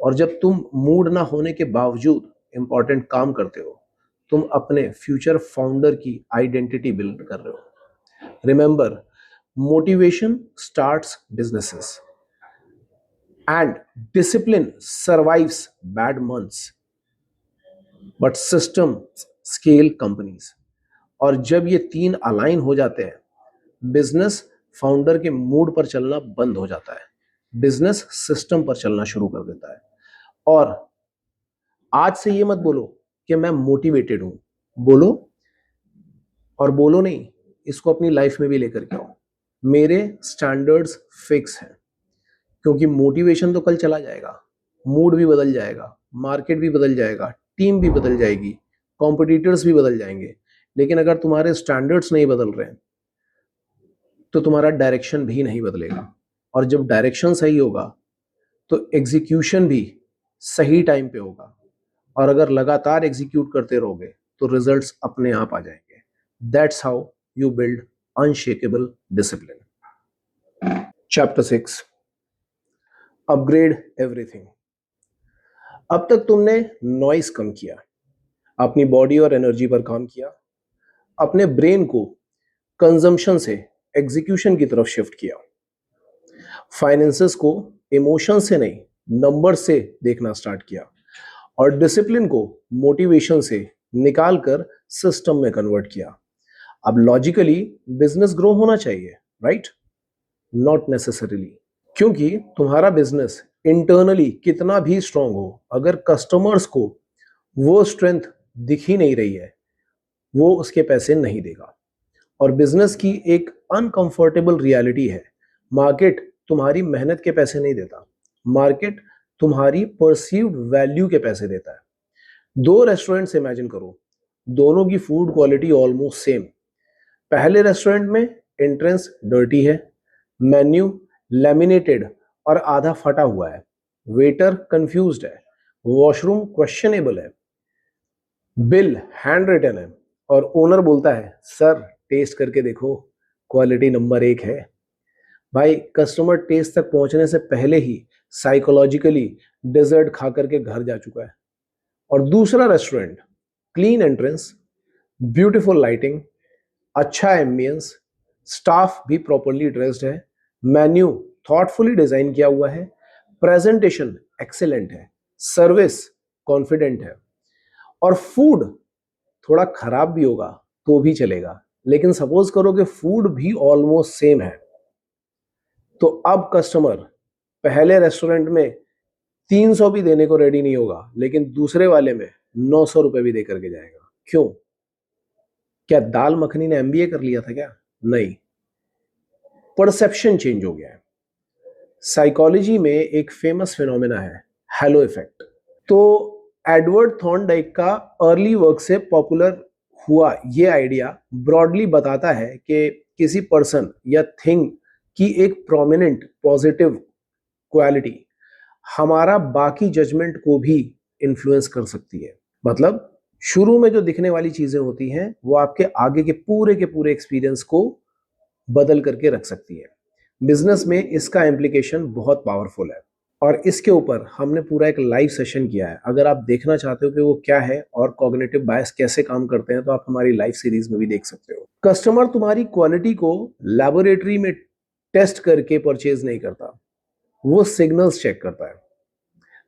और जब तुम मूड ना होने के बावजूद इंपॉर्टेंट काम करते हो, तुम अपने फ्यूचर फाउंडर की आइडेंटिटी बिल्ड कर रहे हो। Remember, motivation starts businesses and discipline survives bad months, but system scale companies. और जब ये तीन अलाइन हो जाते हैं, बिजनेस फाउंडर के मूड पर चलना बंद हो जाता है, बिजनेस सिस्टम पर चलना शुरू कर देता है। और आज से ये मत बोलो कि मैं मोटिवेटेड हूं, बोलो, और बोलो नहीं, इसको अपनी लाइफ में भी लेकर के आओ, मेरे स्टैंडर्ड्स फिक्स हैं। क्योंकि मोटिवेशन तो कल चला जाएगा, मूड भी बदल जाएगा, मार्केट भी बदल जाएगा, टीम भी बदल जाएगी, कॉम्पिटिटर्स भी बदल जाएंगे, लेकिन अगर तुम्हारे स्टैंडर्ड्स नहीं बदल रहे हैं तो तुम्हारा डायरेक्शन भी नहीं बदलेगा। और जब डायरेक्शन सही होगा तो एग्जीक्यूशन भी सही टाइम पे होगा, और अगर लगातार एग्जीक्यूट करते रहोगे तो रिजल्ट्स अपने आप आ जाएंगे। That's how you build unshakeable discipline. Chapter 6, upgrade everything. अब तक तुमने नॉइस कम किया, अपनी बॉडी और एनर्जी पर काम किया, अपने ब्रेन को कंजम्पशन से एग्जीक्यूशन की तरफ शिफ्ट किया, फाइनेंसेस को इमोशन से नहीं नंबर से देखना स्टार्ट किया, और डिसिप्लिन को मोटिवेशन से निकालकर सिस्टम में कन्वर्ट किया। अब लॉजिकली बिजनेस ग्रो होना चाहिए, राइट? नॉट नेसेसरीली, क्योंकि तुम्हारा बिजनेस इंटरनली कितना भी स्ट्रांग हो, अगर कस्टमर्स को वो स्ट्रेंथ दिख ही नहीं रही है, वो उसके पैसे नहीं देगा। और बिजनेस की एक अनकंफर्टेबल रियलिटी है, मार्केट तुम्हारी मेहनत के पैसे नहीं देता, मार्केट तुम्हारी परसीव्ड वैल्यू के पैसे देता है। दो रेस्टोरेंट्स इमेजिन करो, दोनों की फूड क्वालिटी ऑलमोस्ट सेम। पहले रेस्टोरेंट में एंट्रेंस डर्टी है, मेन्यू लैमिनेटेड और आधा फटा हुआ है, वेटर कंफ्यूज्ड है, वॉशरूम क्वेश्चनेबल है, बिल हैंड रिटन है, और ओनर बोलता है सर टेस्ट करके देखो, क्वालिटी नंबर 1 है। भाई, कस्टमर टेस्ट तक पहुंचने से पहले ही साइकोलॉजिकली डेजर्ट खा करके घर जा चुका है। और दूसरा restaurant, clean entrance, beautiful lighting, अच्छा एम्बियंस, स्टाफ भी प्रॉपरली ड्रेस्ड है, मेन्यू थॉटफुली डिजाइन किया हुआ है, प्रेजेंटेशन एक्सेलेंट है, सर्विस कॉन्फिडेंट है, और फूड थोड़ा खराब भी होगा तो भी चलेगा, लेकिन सपोज करो कि फूड भी ऑलमोस्ट सेम है, तो अब कस्टमर पहले रेस्टोरेंट में 300 भी देने को रेडी नहीं होगा, लेकिन दूसरे वाले में 900 रुपए भी दे करके जाएगा। क्यों? क्या दाल मखनी ने एमबीए कर लिया था क्या? नहीं, परसेप्शन चेंज हो गया है। साइकोलॉजी में एक फेमस फिनोमेना है, हेलो इफेक्ट। तो एडवर्ड थॉर्नडाइक का अर्ली वर्क से पॉपुलर हुआ ये आइडिया ब्रॉडली बताता है कि किसी पर्सन या थिंग की एक प्रोमिनेंट पॉजिटिव क्वालिटी हमारा बाकी जजमेंट को भी इन्फ्लुएंस कर सकती है। मतलब शुरू में जो दिखने वाली चीजें होती हैं वो आपके आगे के पूरे एक्सपीरियंस को बदल करके रख सकती है। बिजनेस में इसका इम्प्लीकेशन बहुत पावरफुल है, और इसके ऊपर हमने पूरा एक लाइव सेशन किया है। अगर आप देखना चाहते हो कि वो क्या है और कॉग्निटिव बायस कैसे काम करते हैं, तो आप हमारी लाइव सीरीज में भी देख सकते हो। कस्टमर तुम्हारी क्वालिटी को लैबोरेटरी में टेस्ट करके परचेज नहीं करता, वो सिग्नल्स चेक करता है।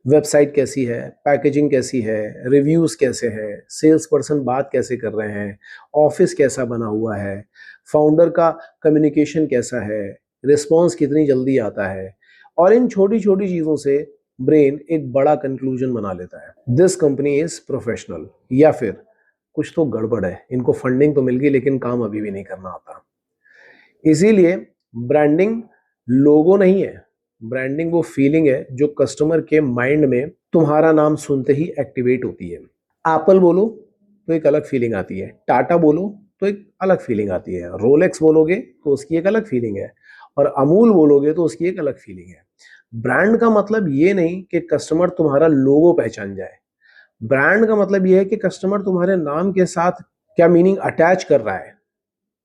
वेबसाइट कैसी है, पैकेजिंग कैसी है, रिव्यूज कैसे हैं, सेल्स पर्सन बात कैसे कर रहे हैं, ऑफिस कैसा बना हुआ है, फाउंडर का कम्युनिकेशन कैसा है, रिस्पॉन्स कितनी जल्दी आता है। और इन छोटी छोटी चीजों से ब्रेन एक बड़ा कंक्लूजन बना लेता है, दिस कंपनी इज प्रोफेशनल, या फिर कुछ तो गड़बड़ है, इनको फंडिंग तो मिल गई लेकिन काम अभी भी नहीं करना आता। इसीलिए ब्रांडिंग लोगो नहीं है, ब्रांडिंग वो फीलिंग है जो कस्टमर के माइंड में तुम्हारा नाम सुनते ही एक्टिवेट होती है। एप्पल बोलो तो एक अलग फीलिंग आती है, टाटा बोलो तो एक अलग फीलिंग आती है, रोलेक्स बोलोगे तो उसकी एक अलग फीलिंग है, और अमूल बोलोगे तो उसकी एक अलग फीलिंग है। ब्रांड का मतलब ये नहीं कि कस्टमर तुम्हारा लोगो पहचान जाए, ब्रांड का मतलब ये है कि कस्टमर तुम्हारे नाम के साथ क्या मीनिंग अटैच कर रहा है,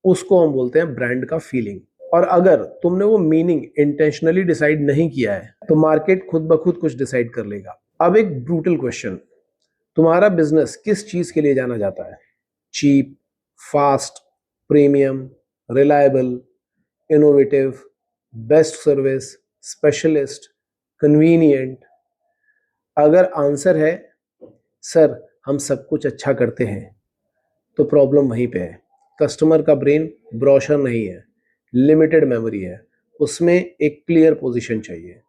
उसको हम बोलते हैं ब्रांड का फीलिंग। और अगर तुमने वो मीनिंग इंटेंशनली डिसाइड नहीं किया है तो मार्केट खुद ब खुद कुछ डिसाइड कर लेगा। अब एक ब्रूटल क्वेश्चन, तुम्हारा बिजनेस किस चीज के लिए जाना जाता है? Cheap, fast, premium, reliable, innovative, best service, specialist, convenient? अगर आंसर है सर हम सब कुछ अच्छा करते हैं, तो प्रॉब्लम वहीं पे है। कस्टमर का ब्रेन ब्रोशर नहीं है, लिमिटेड मेमोरी है, उसमें एक क्लियर पोजीशन चाहिए।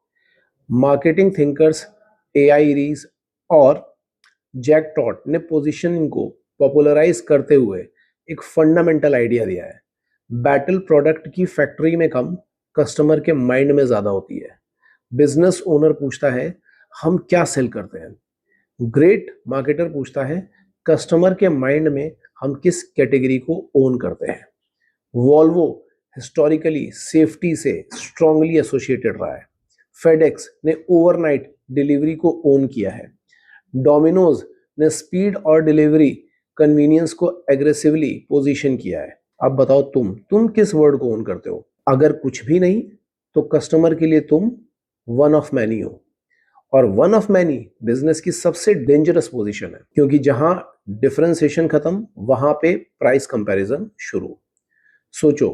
मार्केटिंग थिंकर्स, एआई रीज और जैक ट्रॉट ने पोजीशनिंग को पॉपुलराइज करते हुए एक फंडामेंटल आइडिया दिया है। बैटल प्रोडक्ट की फैक्ट्री में कम, कस्टमर के माइंड में ज्यादा होती है। बिजनेस ओनर पूछता है हम क्या सेल करते हैं, ग्रेट मार्केटर पूछता है कस्टमर के माइंड में हम किस कैटेगरी को ओन करते हैं। वॉल्वो हिस्टोरिकली सेफ्टी से स्ट्रांगली एसोसिएटेड रहा है। फेडेक्स ने ओवरनाइट डिलीवरी को ओन किया है। डोमिनोज ने स्पीड और डिलीवरी कन्वीनियंस को एग्रेसिवली पोजीशन किया है। अब बताओ तुम किस वर्ड को ओन करते हो? अगर कुछ भी नहीं तो कस्टमर के लिए तुम वन ऑफ मैनी हो, और वन ऑफ मैनी बिजनेस की सबसे डेंजरस पोजीशन है, क्योंकि जहां डिफरेंशिएशन खत्म वहां पे प्राइस कंपैरिजन शुरू। सोचो,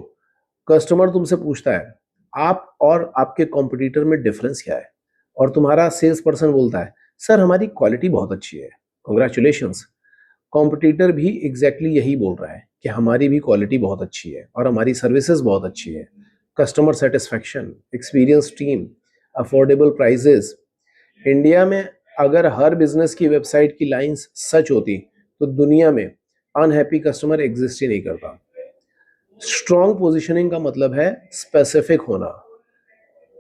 कस्टमर तुमसे पूछता है आप और आपके कॉम्पिटिटर में डिफरेंस क्या है, और तुम्हारा सेल्स पर्सन बोलता है सर हमारी क्वालिटी बहुत अच्छी है। कॉन्ग्रेचुलेशंस, कॉम्पिटिटर भी एग्जैक्टली यही बोल रहा है कि हमारी भी क्वालिटी बहुत अच्छी है और हमारी सर्विसेज बहुत अच्छी है। Customer satisfaction, experience team, affordable prices. India में अगर हर बिजनेस की वेबसाइट की लाइंस सच होती तो दुनिया में अनहैप्पी कस्टमर एग्जिस्ट ही नहीं करता। स्ट्रॉन्ग पोजीशनिंग का मतलब है स्पेसिफिक होना,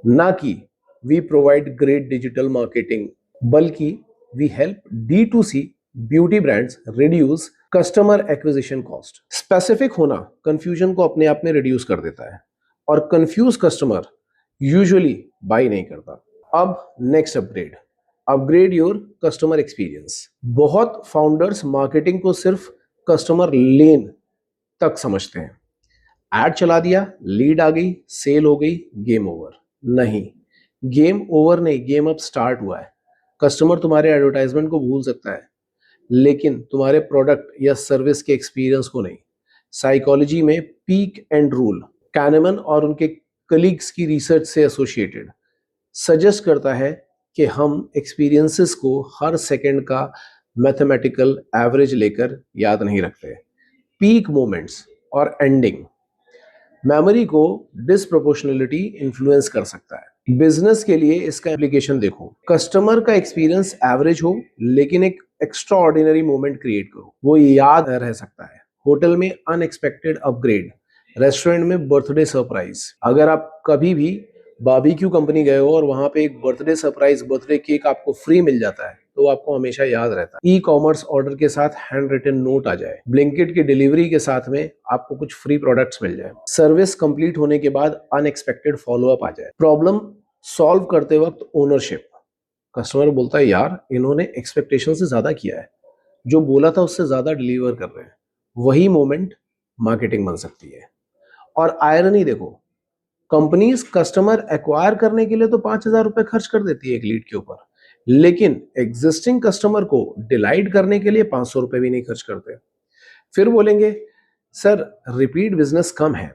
ना कि we provide great digital marketing, बल्कि we help D2C beauty brands reduce customer acquisition cost. Specific होना कंफ्यूजन को अपने आप में रिड्यूस कर देता है, और कंफ्यूज कस्टमर यूजुअली बाई नहीं करता। अब next upgrade, upgrade your customer experience. बहुत फाउंडर्स मार्केटिंग को सिर्फ कस्टमर लेन तक समझते हैं। एड चला दिया, लीड आ गई, सेल हो गई, गेम ओवर। नहीं, गेम ओवर नहीं, गेम अब स्टार्ट हुआ है। कस्टमर तुम्हारे एडवर्टाइजमेंट को भूल सकता है, लेकिन तुम्हारे प्रोडक्ट या सर्विस के एक्सपीरियंस को नहीं। साइकोलॉजी में पीक एंड रूल, कैनेमन और उनके कलीग्स की रिसर्च से एसोसिएटेड, सजेस्ट करता है कि हम एक्सपीरियंसेस को हर सेकंड का मैथमेटिकल एवरेज लेकर याद नहीं रखते। पीक मोमेंट्स और एंडिंग मेमोरी को डिसप्रोपोर्शनलिटी इन्फ्लुएंस कर सकता है। बिजनेस के लिए इसका एप्लीकेशन देखो, कस्टमर का एक्सपीरियंस एवरेज हो लेकिन एक एक्स्ट्रा ऑर्डिनरी मोमेंट क्रिएट करो, वो याद रह सकता है। होटल में अनएक्सपेक्टेड अपग्रेड, रेस्टोरेंट में बर्थडे सरप्राइज। अगर आप कभी भी बारबेक्यू कंपनी गए हो और वहां पे एक बर्थडे सरप्राइज बर्थडे केक आपको फ्री मिल जाता है तो आपको हमेशा याद रहता है। ई कॉमर्स ऑर्डर के साथ हैंड रिटन नोट आ जाए, ब्लिंकिट की डिलीवरी के साथ में आपको कुछ फ्री प्रोडक्ट्स मिल जाए, सर्विस कंप्लीट होने के बाद अनएक्सपेक्टेड फॉलोअप आ जाए, प्रॉब्लम सॉल्व करते वक्त ओनरशिप। कस्टमर बोलता है यार इन्होंने एक्सपेक्टेशन से ज्यादा किया है, जो बोला था उससे ज्यादा डिलीवर कर रहे हैं। वही मोमेंट मार्केटिंग बन सकती है। और आयरनी देखो, कंपनीज कस्टमर एक्वायर करने के लिए तो 5,000 रुपए खर्च कर देती है एक लीड के ऊपर, लेकिन एग्जिस्टिंग कस्टमर को डिलाइट करने के लिए 500 रुपए भी नहीं खर्च करते। फिर बोलेंगे सर रिपीट बिजनेस कम है।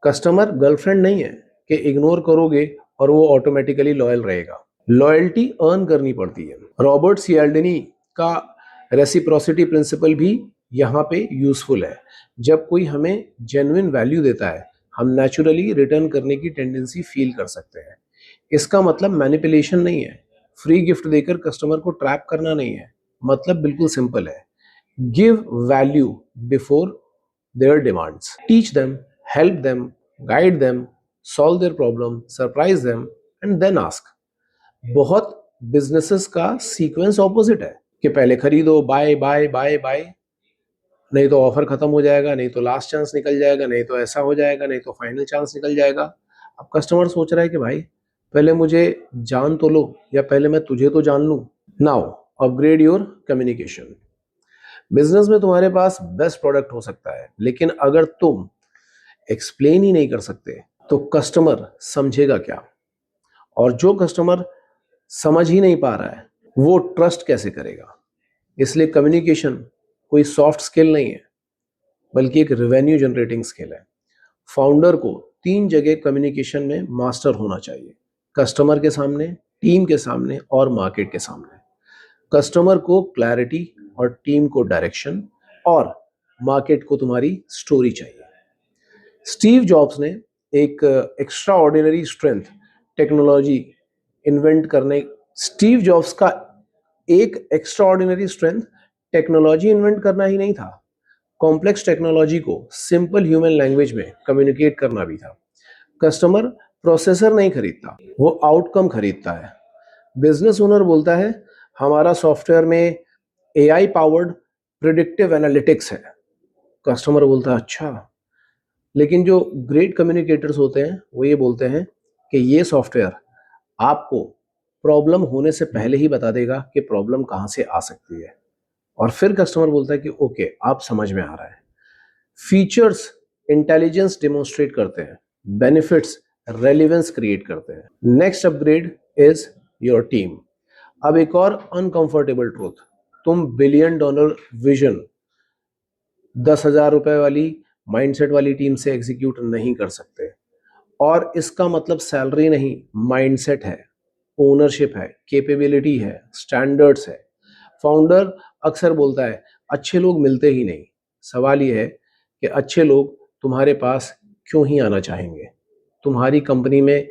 कस्टमर गर्लफ्रेंड नहीं है कि इग्नोर करोगे और वो ऑटोमेटिकली लॉयल रहेगा। लॉयल्टी अर्न करनी पड़ती है। रॉबर्ट सियाल्डिनी का रेसिप्रोसिटी प्रिंसिपल भी यहाँ पे यूजफुल है। जब कोई हमें जेन्युइन वैल्यू देता है हम नेचुरली रिटर्न करने की टेंडेंसी फील कर सकते हैं। इसका मतलब मैनिपुलेशन नहीं है, फ्री गिफ्ट देकर कस्टमर को ट्रैप करना नहीं है। मतलब बिल्कुल सिंपल है, give value before their demands, teach them, help them, guide them, solve their problem, surprise them and then ask. बहुत बिजनेसेस का सीक्वेंस ऑपोजिट है कि पहले खरीदो, बाय बाय बाय बाय, नहीं तो ऑफर खत्म हो जाएगा, नहीं तो लास्ट चांस निकल जाएगा, नहीं तो ऐसा हो जाएगा, नहीं तो फाइनल चांस निकल जाएगा। अब कस्टमर सोच रहा है कि भाई पहले मुझे जान तो लो, या पहले मैं तुझे तो जान लूं। Now upgrade your communication. Business में तुम्हारे पास बेस्ट प्रोडक्ट हो सकता है, लेकिन अगर तुम एक्सप्लेन ही नहीं कर सकते तो कस्टमर समझेगा क्या? और जो कस्टमर समझ ही नहीं पा रहा है वो ट्रस्ट कैसे करेगा? इसलिए कम्युनिकेशन कोई सॉफ्ट स्किल नहीं है बल्कि एक रेवेन्यू जनरेटिंग स्किल है। फाउंडर को 3 जगह कम्युनिकेशन में मास्टर होना चाहिए, कस्टमर के सामने, टीम के सामने और मार्केट के सामने। कस्टमर को क्लैरिटी और टीम को डायरेक्शन और मार्केट को तुम्हारी स्टोरी चाहिए। स्टीव जॉब्स ने एक extra ordinary strength technology invent करने स्टीव जॉब्स का एक extra ordinary strength technology invent करना ही नहीं था, कॉम्प्लेक्स टेक्नोलॉजी को सिंपल ह्यूमन लैंग्वेज में कम्युनिकेट करना भी था। कस्टमर प्रोसेसर नहीं खरीदता, वो आउटकम खरीदता है। बिजनेस ओनर बोलता है हमारा सॉफ्टवेयर में एआई पावर्ड प्रिडिक्टिव एनालिटिक्स है। कस्टमर बोलता है अच्छा। लेकिन जो ग्रेट कम्युनिकेटर्स होते हैं वो ये बोलते हैं कि ये सॉफ्टवेयर आपको प्रॉब्लम होने से पहले ही बता देगा कि प्रॉब्लम कहाँ से आ सकती है। और फिर कस्टमर बोलता है कि ओके आप समझ में आ रहा है। फीचर्स इंटेलिजेंस डेमोन्स्ट्रेट करते हैं, बेनिफिट्स रेलिवेंस क्रिएट करते हैं। Next upgrade is your team. अब एक और अनकंफर्टेबल ट्रूथ, तुम $1 बिलियन विजन 10,000 रुपए वाली माइंडसेट वाली टीम से एग्जीक्यूट नहीं कर सकते। और इसका मतलब सैलरी नहीं, माइंडसेट है, ओनरशिप है, कैपेबिलिटी है, स्टैंडर्ड्स है। फाउंडर अक्सर बोलता है अच्छे लोग मिलते ही नहीं। सवाल यह है कि अच्छे लोग तुम्हारे पास क्यों ही आना चाहेंगे? तुम्हारी कंपनी में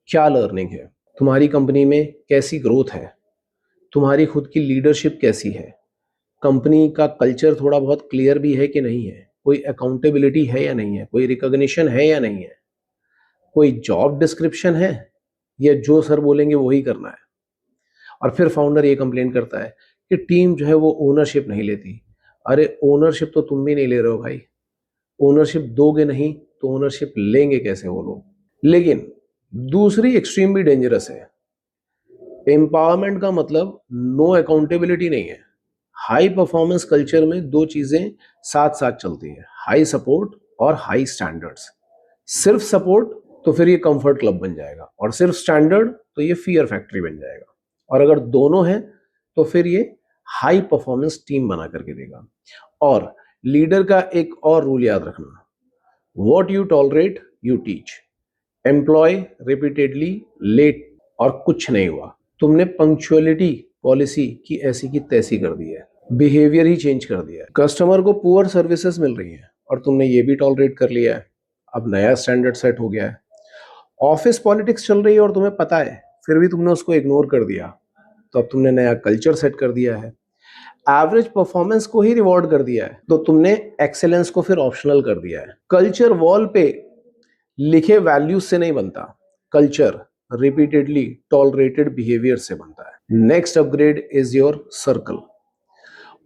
क्या लर्निंग है? तुम्हारी कंपनी में कैसी ग्रोथ है? तुम्हारी खुद की लीडरशिप कैसी है? कंपनी का कल्चर थोड़ा बहुत क्लियर भी है कि नहीं है? कोई अकाउंटेबिलिटी है या नहीं है? कोई रिकॉग्निशन है या नहीं है? कोई जॉब डिस्क्रिप्शन है या जो सर बोलेंगे वही करना है? और फिर फाउंडर ये कंप्लेन करता है कि टीम जो है वो ओनरशिप नहीं लेती। अरे ओनरशिप तो तुम भी नहीं ले रहे हो भाई। ओनरशिप दोगे नहीं तो ओनरशिप लेंगे कैसे वो लोग? लेकिन दूसरी एक्सट्रीम भी डेंजरस है। एम्पावरमेंट का मतलब नो अकाउंटेबिलिटी नहीं है। हाई परफॉर्मेंस कल्चर में दो चीजें साथ साथ चलती हैं, हाई सपोर्ट और हाई स्टैंडर्ड्स। सिर्फ सपोर्ट तो फिर ये कंफर्ट क्लब बन जाएगा और सिर्फ स्टैंडर्ड तो ये फियर फैक्ट्री बन जाएगा। और अगर दोनों हैं तो फिर ये हाई परफॉर्मेंस टीम बना करके देगा। और लीडर का एक और रूल याद रखना, what you tolerate you teach. Employee repeatedly late और कुछ नहीं हुआ, तुमने पंक्चुअलिटी पॉलिसी की ऐसी की तैसी कर दी है, बिहेवियर ही चेंज कर दिया है। कस्टमर को पुअर सर्विसेज मिल रही है और तुमने ये भी टॉलरेट कर लिया है। अब नया स्टैंडर्ड सेट हो गया है। ऑफिस पॉलिटिक्स चल रही है और तुम्हें पता है फिर भी तुमने उसको इग्नोर कर दिया, तो अब तुमने नया कल्चर सेट कर दिया है। एवरेज परफॉर्मेंस को ही रिवॉर्ड कर दिया है तो तुमने एक्सेलेंस को फिर ऑप्शनल कर दिया है। कल्चर वॉल पे लिखे वैल्यूज से नहीं बनता, कल्चर रिपीटेडली टॉलरेटेड बिहेवियर से बनता है। Next upgrade is your circle.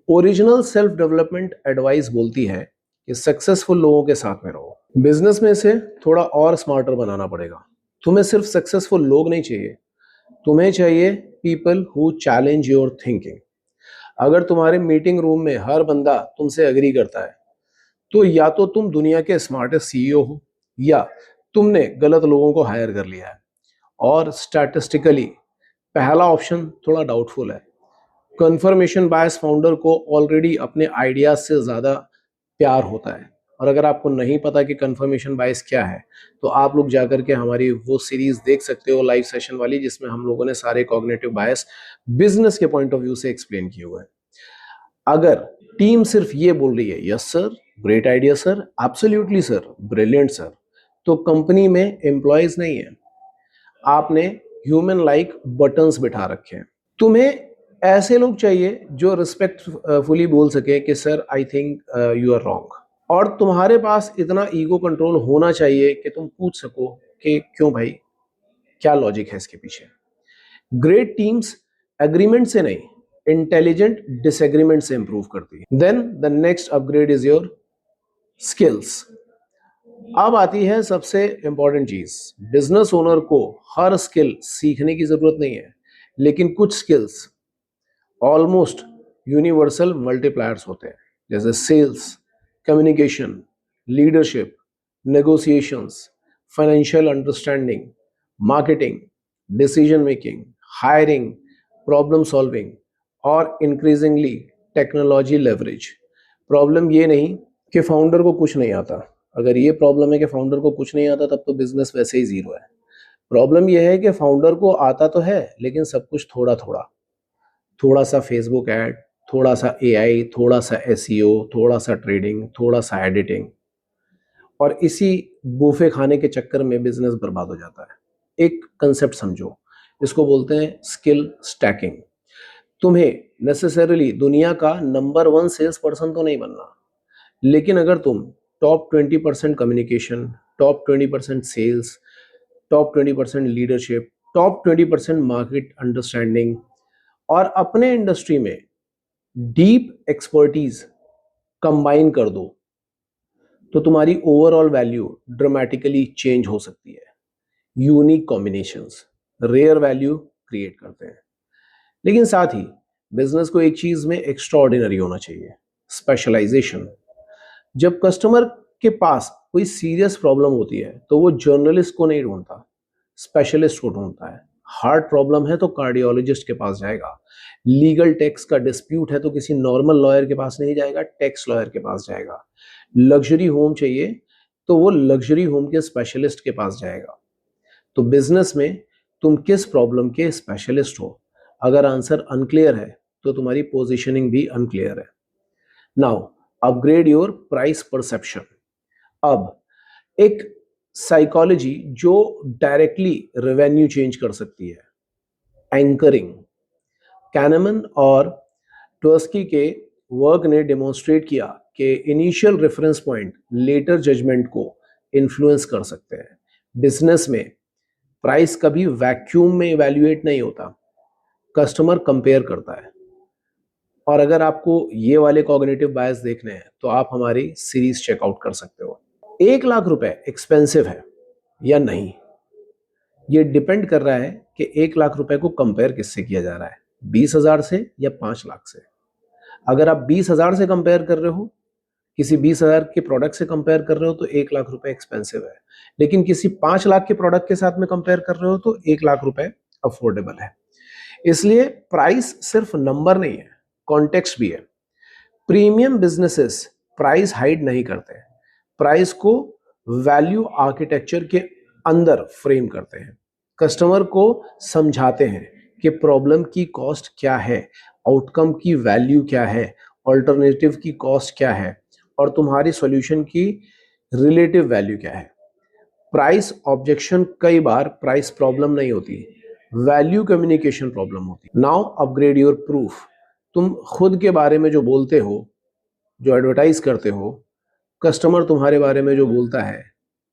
Original self development advice बोलती है कि सक्सेसफुल लोगों के साथ में रहो। बिजनेस में से थोड़ा और स्मार्टर बनाना पड़ेगा। तुम्हें सिर्फ सक्सेसफुल लोग नहीं चाहिए, तुम्हें चाहिए people who challenge your thinking. अगर तुम्हारे मीटिंग रूम में हर बंदा तुमसे एग्री करता है तो या तो तुम दुनिया के स्मार्टेस्ट सीईओ हो या तुमने गलत लोगों को हायर कर लिया है। और स्टैटिस्टिकली पहला ऑप्शन थोड़ा डाउटफुल है। कंफर्मेशन बायस फाउंडर को ऑलरेडी अपने आइडियाज से ज़्यादा प्यार होता है। और अगर आपको नहीं पता कि कंफर्मेशन बायस क्या है तो आप लोग जाकर के हमारी वो सीरीज देख सकते हो लाइव सेशन वाली, जिसमें हम लोगों ने सारे कॉग्निटिव बायस बिजनेस के पॉइंट ऑफ व्यू से एक्सप्लेन किए हुए हैं। अगर टीम सिर्फ ये बोल रही है yes sir, great idea sir, absolutely sir, brilliant sir, तो कंपनी में एम्प्लॉयज नहीं है, आपने ह्यूमन लाइक बटन्स बिठा रखे हैं। तुम्हें ऐसे लोग चाहिए जो रिस्पेक्टफुली बोल सके कि sir I think you are wrong. और तुम्हारे पास इतना ईगो कंट्रोल होना चाहिए कि तुम पूछ सको कि क्यों भाई, क्या लॉजिक है इसके पीछे। ग्रेट टीम्स एग्रीमेंट से नहीं, इंटेलिजेंट डिसएग्रीमेंट से इंप्रूव करती है। Then the next upgrade is your skills. अब आती है सबसे इंपॉर्टेंट चीज। बिजनेस ओनर को हर स्किल सीखने की जरूरत नहीं है, लेकिन कुछ स्किल्स ऑलमोस्ट यूनिवर्सल मल्टीप्लायर्स होते हैं, जैसे sales, communication, leadership, negotiations, financial understanding, marketing, decision making, hiring, problem solving और increasingly टेक्नोलॉजी लेवरेज। प्रॉब्लम ये नहीं कि फाउंडर को कुछ नहीं आता। अगर ये प्रॉब्लम है कि फाउंडर को कुछ नहीं आता तब तो बिजनेस वैसे ही जीरो है। प्रॉब्लम ये है कि फाउंडर को आता तो है लेकिन सब कुछ थोड़ा थोड़ा, थोड़ा सा फेसबुक ऐड, थोड़ा सा एआई, थोड़ा सा एसईओ, थोड़ा सा ट्रेडिंग, थोड़ा सा एडिटिंग, और इसी बूफे खाने के चक्कर में बिजनेस बर्बाद हो जाता है। एक कंसेप्ट समझो, इसको बोलते हैं स्किल स्टैकिंग। तुम्हें नेसेसरली दुनिया का नंबर 1 सेल्स पर्सन तो नहीं बनना, लेकिन अगर तुम top 20% communication, top 20% sales, top 20% leadership, top 20% market understanding और अपने इंडस्ट्री में डीप एक्सपर्टीज कंबाइन कर दो तो तुम्हारी ओवरऑल वैल्यू ड्रामेटिकली चेंज हो सकती है। Unique combinations rare value create करते हैं। लेकिन साथ ही बिजनेस को एक चीज में एक्स्ट्रा ऑर्डिनरी होना चाहिए, स्पेशलाइजेशन। जब कस्टमर के पास कोई सीरियस प्रॉब्लम होती है तो वो जर्नलिस्ट को नहीं ढूंढता, स्पेशलिस्ट को ढूंढता है। हार्ट प्रॉब्लम है तो कार्डियोलॉजिस्ट के पास जाएगा। लीगल टैक्स का डिस्प्यूट है तो किसी नॉर्मल लॉयर के पास नहीं जाएगा, टैक्स लॉयर के पास जाएगा। लग्जरी होम चाहिए तो वो लग्जरी होम के स्पेशलिस्ट के पास जाएगा। तो बिजनेस में तुम किस प्रॉब्लम के स्पेशलिस्ट हो? अगर आंसर अनक्लियर है तो तुम्हारी पोजीशनिंग भी अनक्लियर है। Now upgrade your price perception. अब एक साइकोलॉजी जो डायरेक्टली रेवेन्यू चेंज कर सकती है, एंकरिंग। कैनमन और ट्वर्स्की के वर्क ने डेमोन्स्ट्रेट किया कि initial reference point later judgment को इन्फ्लुएंस कर सकते हैं। बिजनेस में प्राइस कभी वैक्यूम में इवैल्यूएट नहीं होता, कस्टमर कंपेयर करता है। और अगर आपको ये वाले कॉग्निटिव बायस देखने हैं तो आप हमारी सीरीज चेकआउट कर सकते हो। 1 लाख रुपए एक्सपेंसिव है या नहीं, ये डिपेंड कर रहा है कि 1 लाख रुपए को कंपेयर किससे किया जा रहा है, 20,000 से या 5 लाख से। अगर आप 20,000 से कंपेयर कर रहे हो, किसी 20,000 के प्रोडक्ट से कंपेयर कर रहे हो तो 1 लाख रुपए एक्सपेंसिव है। लेकिन किसी 5 लाख के प्रोडक्ट के साथ में कंपेयर कर रहे हो तो 1 लाख रुपए अफोर्डेबल है। इसलिए प्राइस सिर्फ नंबर नहीं है, कॉन्टेक्स्ट भी है। प्रीमियम बिजनेसेस प्राइस हाइड नहीं करते, प्राइस को वैल्यू आर्किटेक्चर के अंदर फ्रेम करते हैं। कस्टमर को समझाते हैं कि प्रॉब्लम की कॉस्ट क्या है, आउटकम की वैल्यू क्या है, ऑल्टरनेटिव की कॉस्ट क्या है और तुम्हारी सॉल्यूशन की रिलेटिव वैल्यू क्या है। प्राइस ऑब्जेक्शन कई बार प्राइस प्रॉब्लम नहीं होती, वैल्यू कम्युनिकेशन प्रॉब्लम होती। Now upgrade your proof. तुम खुद के बारे में जो बोलते हो, जो एडवर्टाइज करते हो, कस्टमर तुम्हारे बारे में जो बोलता है,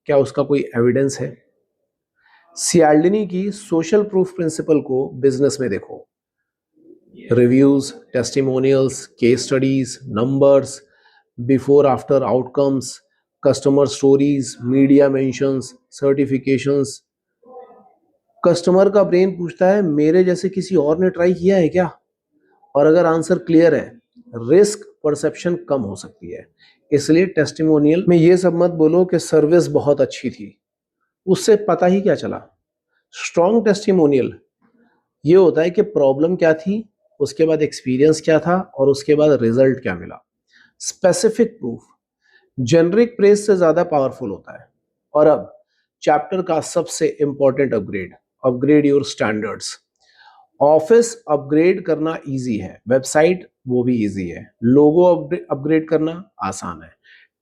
क्या उसका कोई एविडेंस है? सियाल्डिनी की सोशल प्रूफ प्रिंसिपल को बिजनेस में देखो। Reviews, testimonials, case studies, numbers, before after outcomes, customer stories, media mentions, certifications. Customer का ब्रेन पूछता है मेरे जैसे किसी और ने ट्राई किया है क्या? और अगर आंसर क्लियर है, रिस्क परसेप्शन कम हो सकती है। इसलिए टेस्टिमोनियल में ये सब मत बोलो कि सर्विस बहुत अच्छी थी, उससे पता ही क्या चला। स्ट्रॉन्ग टेस्टिमोनियल ये होता है कि प्रॉब्लम क्या थी, उसके बाद एक्सपीरियंस क्या था और उसके बाद रिजल्ट क्या मिला। स्पेसिफिक प्रूफ जेनरिक प्रेज से ज्यादा पावरफुल होता है। और अब चैप्टर का सबसे important upgrade, upgrade your standards. Office upgrade करना इजी है, वेबसाइट वो भी इजी है, लोगो अपग्रेड करना आसान है,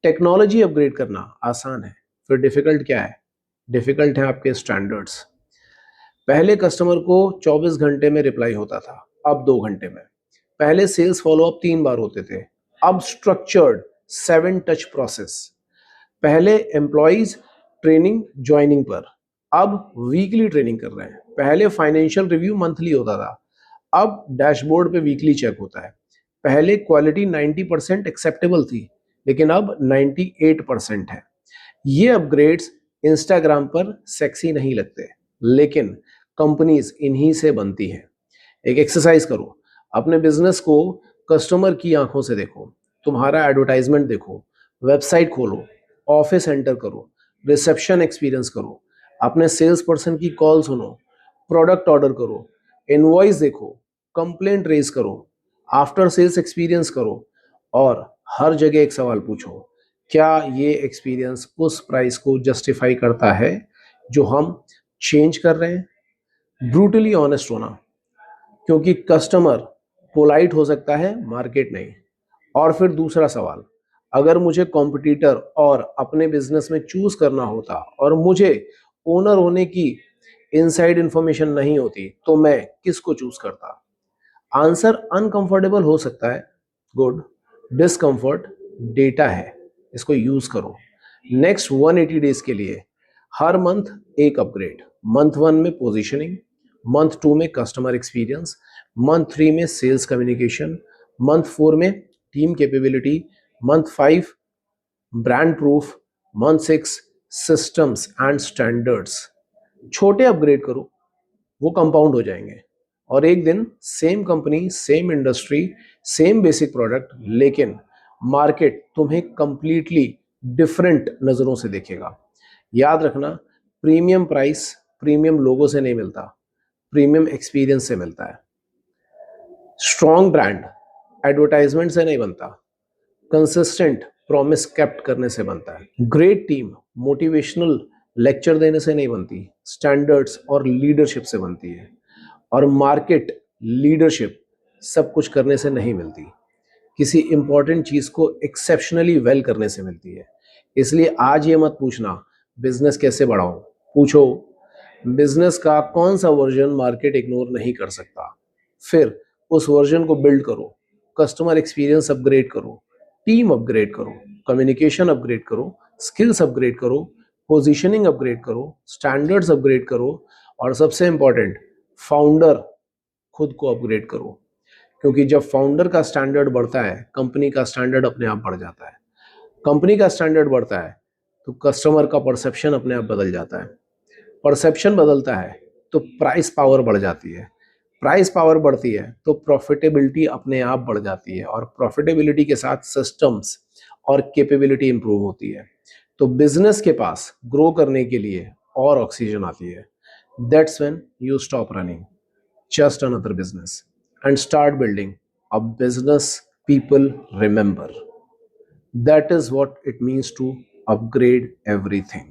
टेक्नोलॉजी अपग्रेड करना आसान है। फिर डिफिकल्ट क्या है? डिफिकल्ट है आपके स्टैंडर्ड्स। पहले कस्टमर को 24 घंटे में रिप्लाई होता था, अब 2 घंटे में। पहले सेल्स फॉलोअप 3 बार होते थे, अब स्ट्रक्चर्ड 7 टच प्रोसेस। पहले एम्प्लॉइज ट्रेनिंग ज्वाइनिंग पर, अब वीकली ट्रेनिंग कर रहे हैं। पहले फाइनेंशियल रिव्यू मंथली होता था, अब डैशबोर्ड पे वीकली चेक होता है। पहले क्वालिटी 90% एक्सेप्टेबल थी, लेकिन अब 98% है। ये अपग्रेड्स इंस्टाग्राम पर सेक्सी नहीं लगते, लेकिन कंपनीज इन्हीं से बनती हैं। एक एक्सरसाइज करो, अपने बिजनेस को कस्टमर की आंखों से देखो, तुम्हारा एडवर्टाइजमेंट देखो, वेबसाइट खोलो, ऑफिस एंटर करो, रिसेप्शन एक्सपीरियंस करो, अपने सेल्स पर्सन की कॉल सुनो, प्रोडक्ट ऑर्डर करो, इनवॉइस देखो, कंप्लेंट रेज करो, आफ्टर सेल्स एक्सपीरियंस करो और हर जगह एक सवाल पूछो, क्या ये एक्सपीरियंस उस प्राइस को जस्टिफाई करता है जो हम चेंज कर रहे हैं। ब्रूटली ऑनेस्ट होना, क्योंकि कस्टमर पोलाइट हो सकता है, मार्केट नहीं। और फिर दूसरा सवाल, अगर मुझे कॉम्पिटिटर और अपने बिजनेस में चूज करना होता और मुझे ओनर होने की इनसाइड इंफॉर्मेशन नहीं होती तो मैं किसको चूज करता। आंसर अनकंफर्टेबल हो सकता है, गुड। डिस्कंफर्ट डेटा है, इसको यूज करो। नेक्स्ट 180 डेज के लिए हर मंथ एक अपग्रेड। मंथ 1 में पोजीशनिंग, मंथ 2 में कस्टमर एक्सपीरियंस, मंथ 3 में सेल्स कम्युनिकेशन, मंथ 4 में team capability, month 5 brand proof, month 6 systems and standards. छोटे अपग्रेड करो, वो कंपाउंड हो जाएंगे और एक दिन same company, same industry, same basic product, लेकिन मार्केट तुम्हें कंप्लीटली डिफरेंट नजरों से देखेगा। याद रखना, प्रीमियम प्राइस प्रीमियम लोगो से नहीं मिलता, प्रीमियम एक्सपीरियंस से मिलता है। स्ट्रॉन्ग ब्रांड एडवर्टाइजमेंट से नहीं बनता, कंसिस्टेंट प्रॉमिस केप्ट करने से बनता है। ग्रेट टीम मोटिवेशनल लेक्चर देने से नहीं बनती, स्टैंडर्ड्स और लीडरशिप से बनती है। और मार्केट लीडरशिप सब कुछ करने से नहीं मिलती, किसी इंपॉर्टेंट चीज को एक्सेप्शनली वेल करने से मिलती है। इसलिए आज ये मत पूछना बिजनेस कैसे बढ़ाऊं, पूछो बिजनेस का कौन सा वर्जन मार्केट इग्नोर नहीं कर सकता। फिर उस वर्जन को बिल्ड करो, कस्टमर एक्सपीरियंस अपग्रेड करो, टीम अपग्रेड करो, कम्युनिकेशन अपग्रेड करो, स्किल्स अपग्रेड करो, पोजीशनिंग अपग्रेड करो, स्टैंडर्ड्स अपग्रेड करो और सबसे इंपॉर्टेंट फाउंडर खुद को अपग्रेड करो। क्योंकि जब फाउंडर का स्टैंडर्ड बढ़ता है, कंपनी का स्टैंडर्ड अपने आप बढ़ जाता है। कंपनी का स्टैंडर्ड बढ़ता है तो कस्टमर का परसेप्शन अपने आप बदल जाता है। परसेप्शन बदलता है तो प्राइस पावर बढ़ जाती है। प्राइस पावर बढ़ती है तो प्रॉफिटेबिलिटी अपने आप बढ़ जाती है और प्रॉफिटेबिलिटी के साथ सिस्टम्स और कैपेबिलिटी इंप्रूव होती है। तो बिजनेस के पास ग्रो करने के लिए और ऑक्सीजन आती है। That's when you stop running just another business and start building a business people remember. That is what it means to upgrade everything.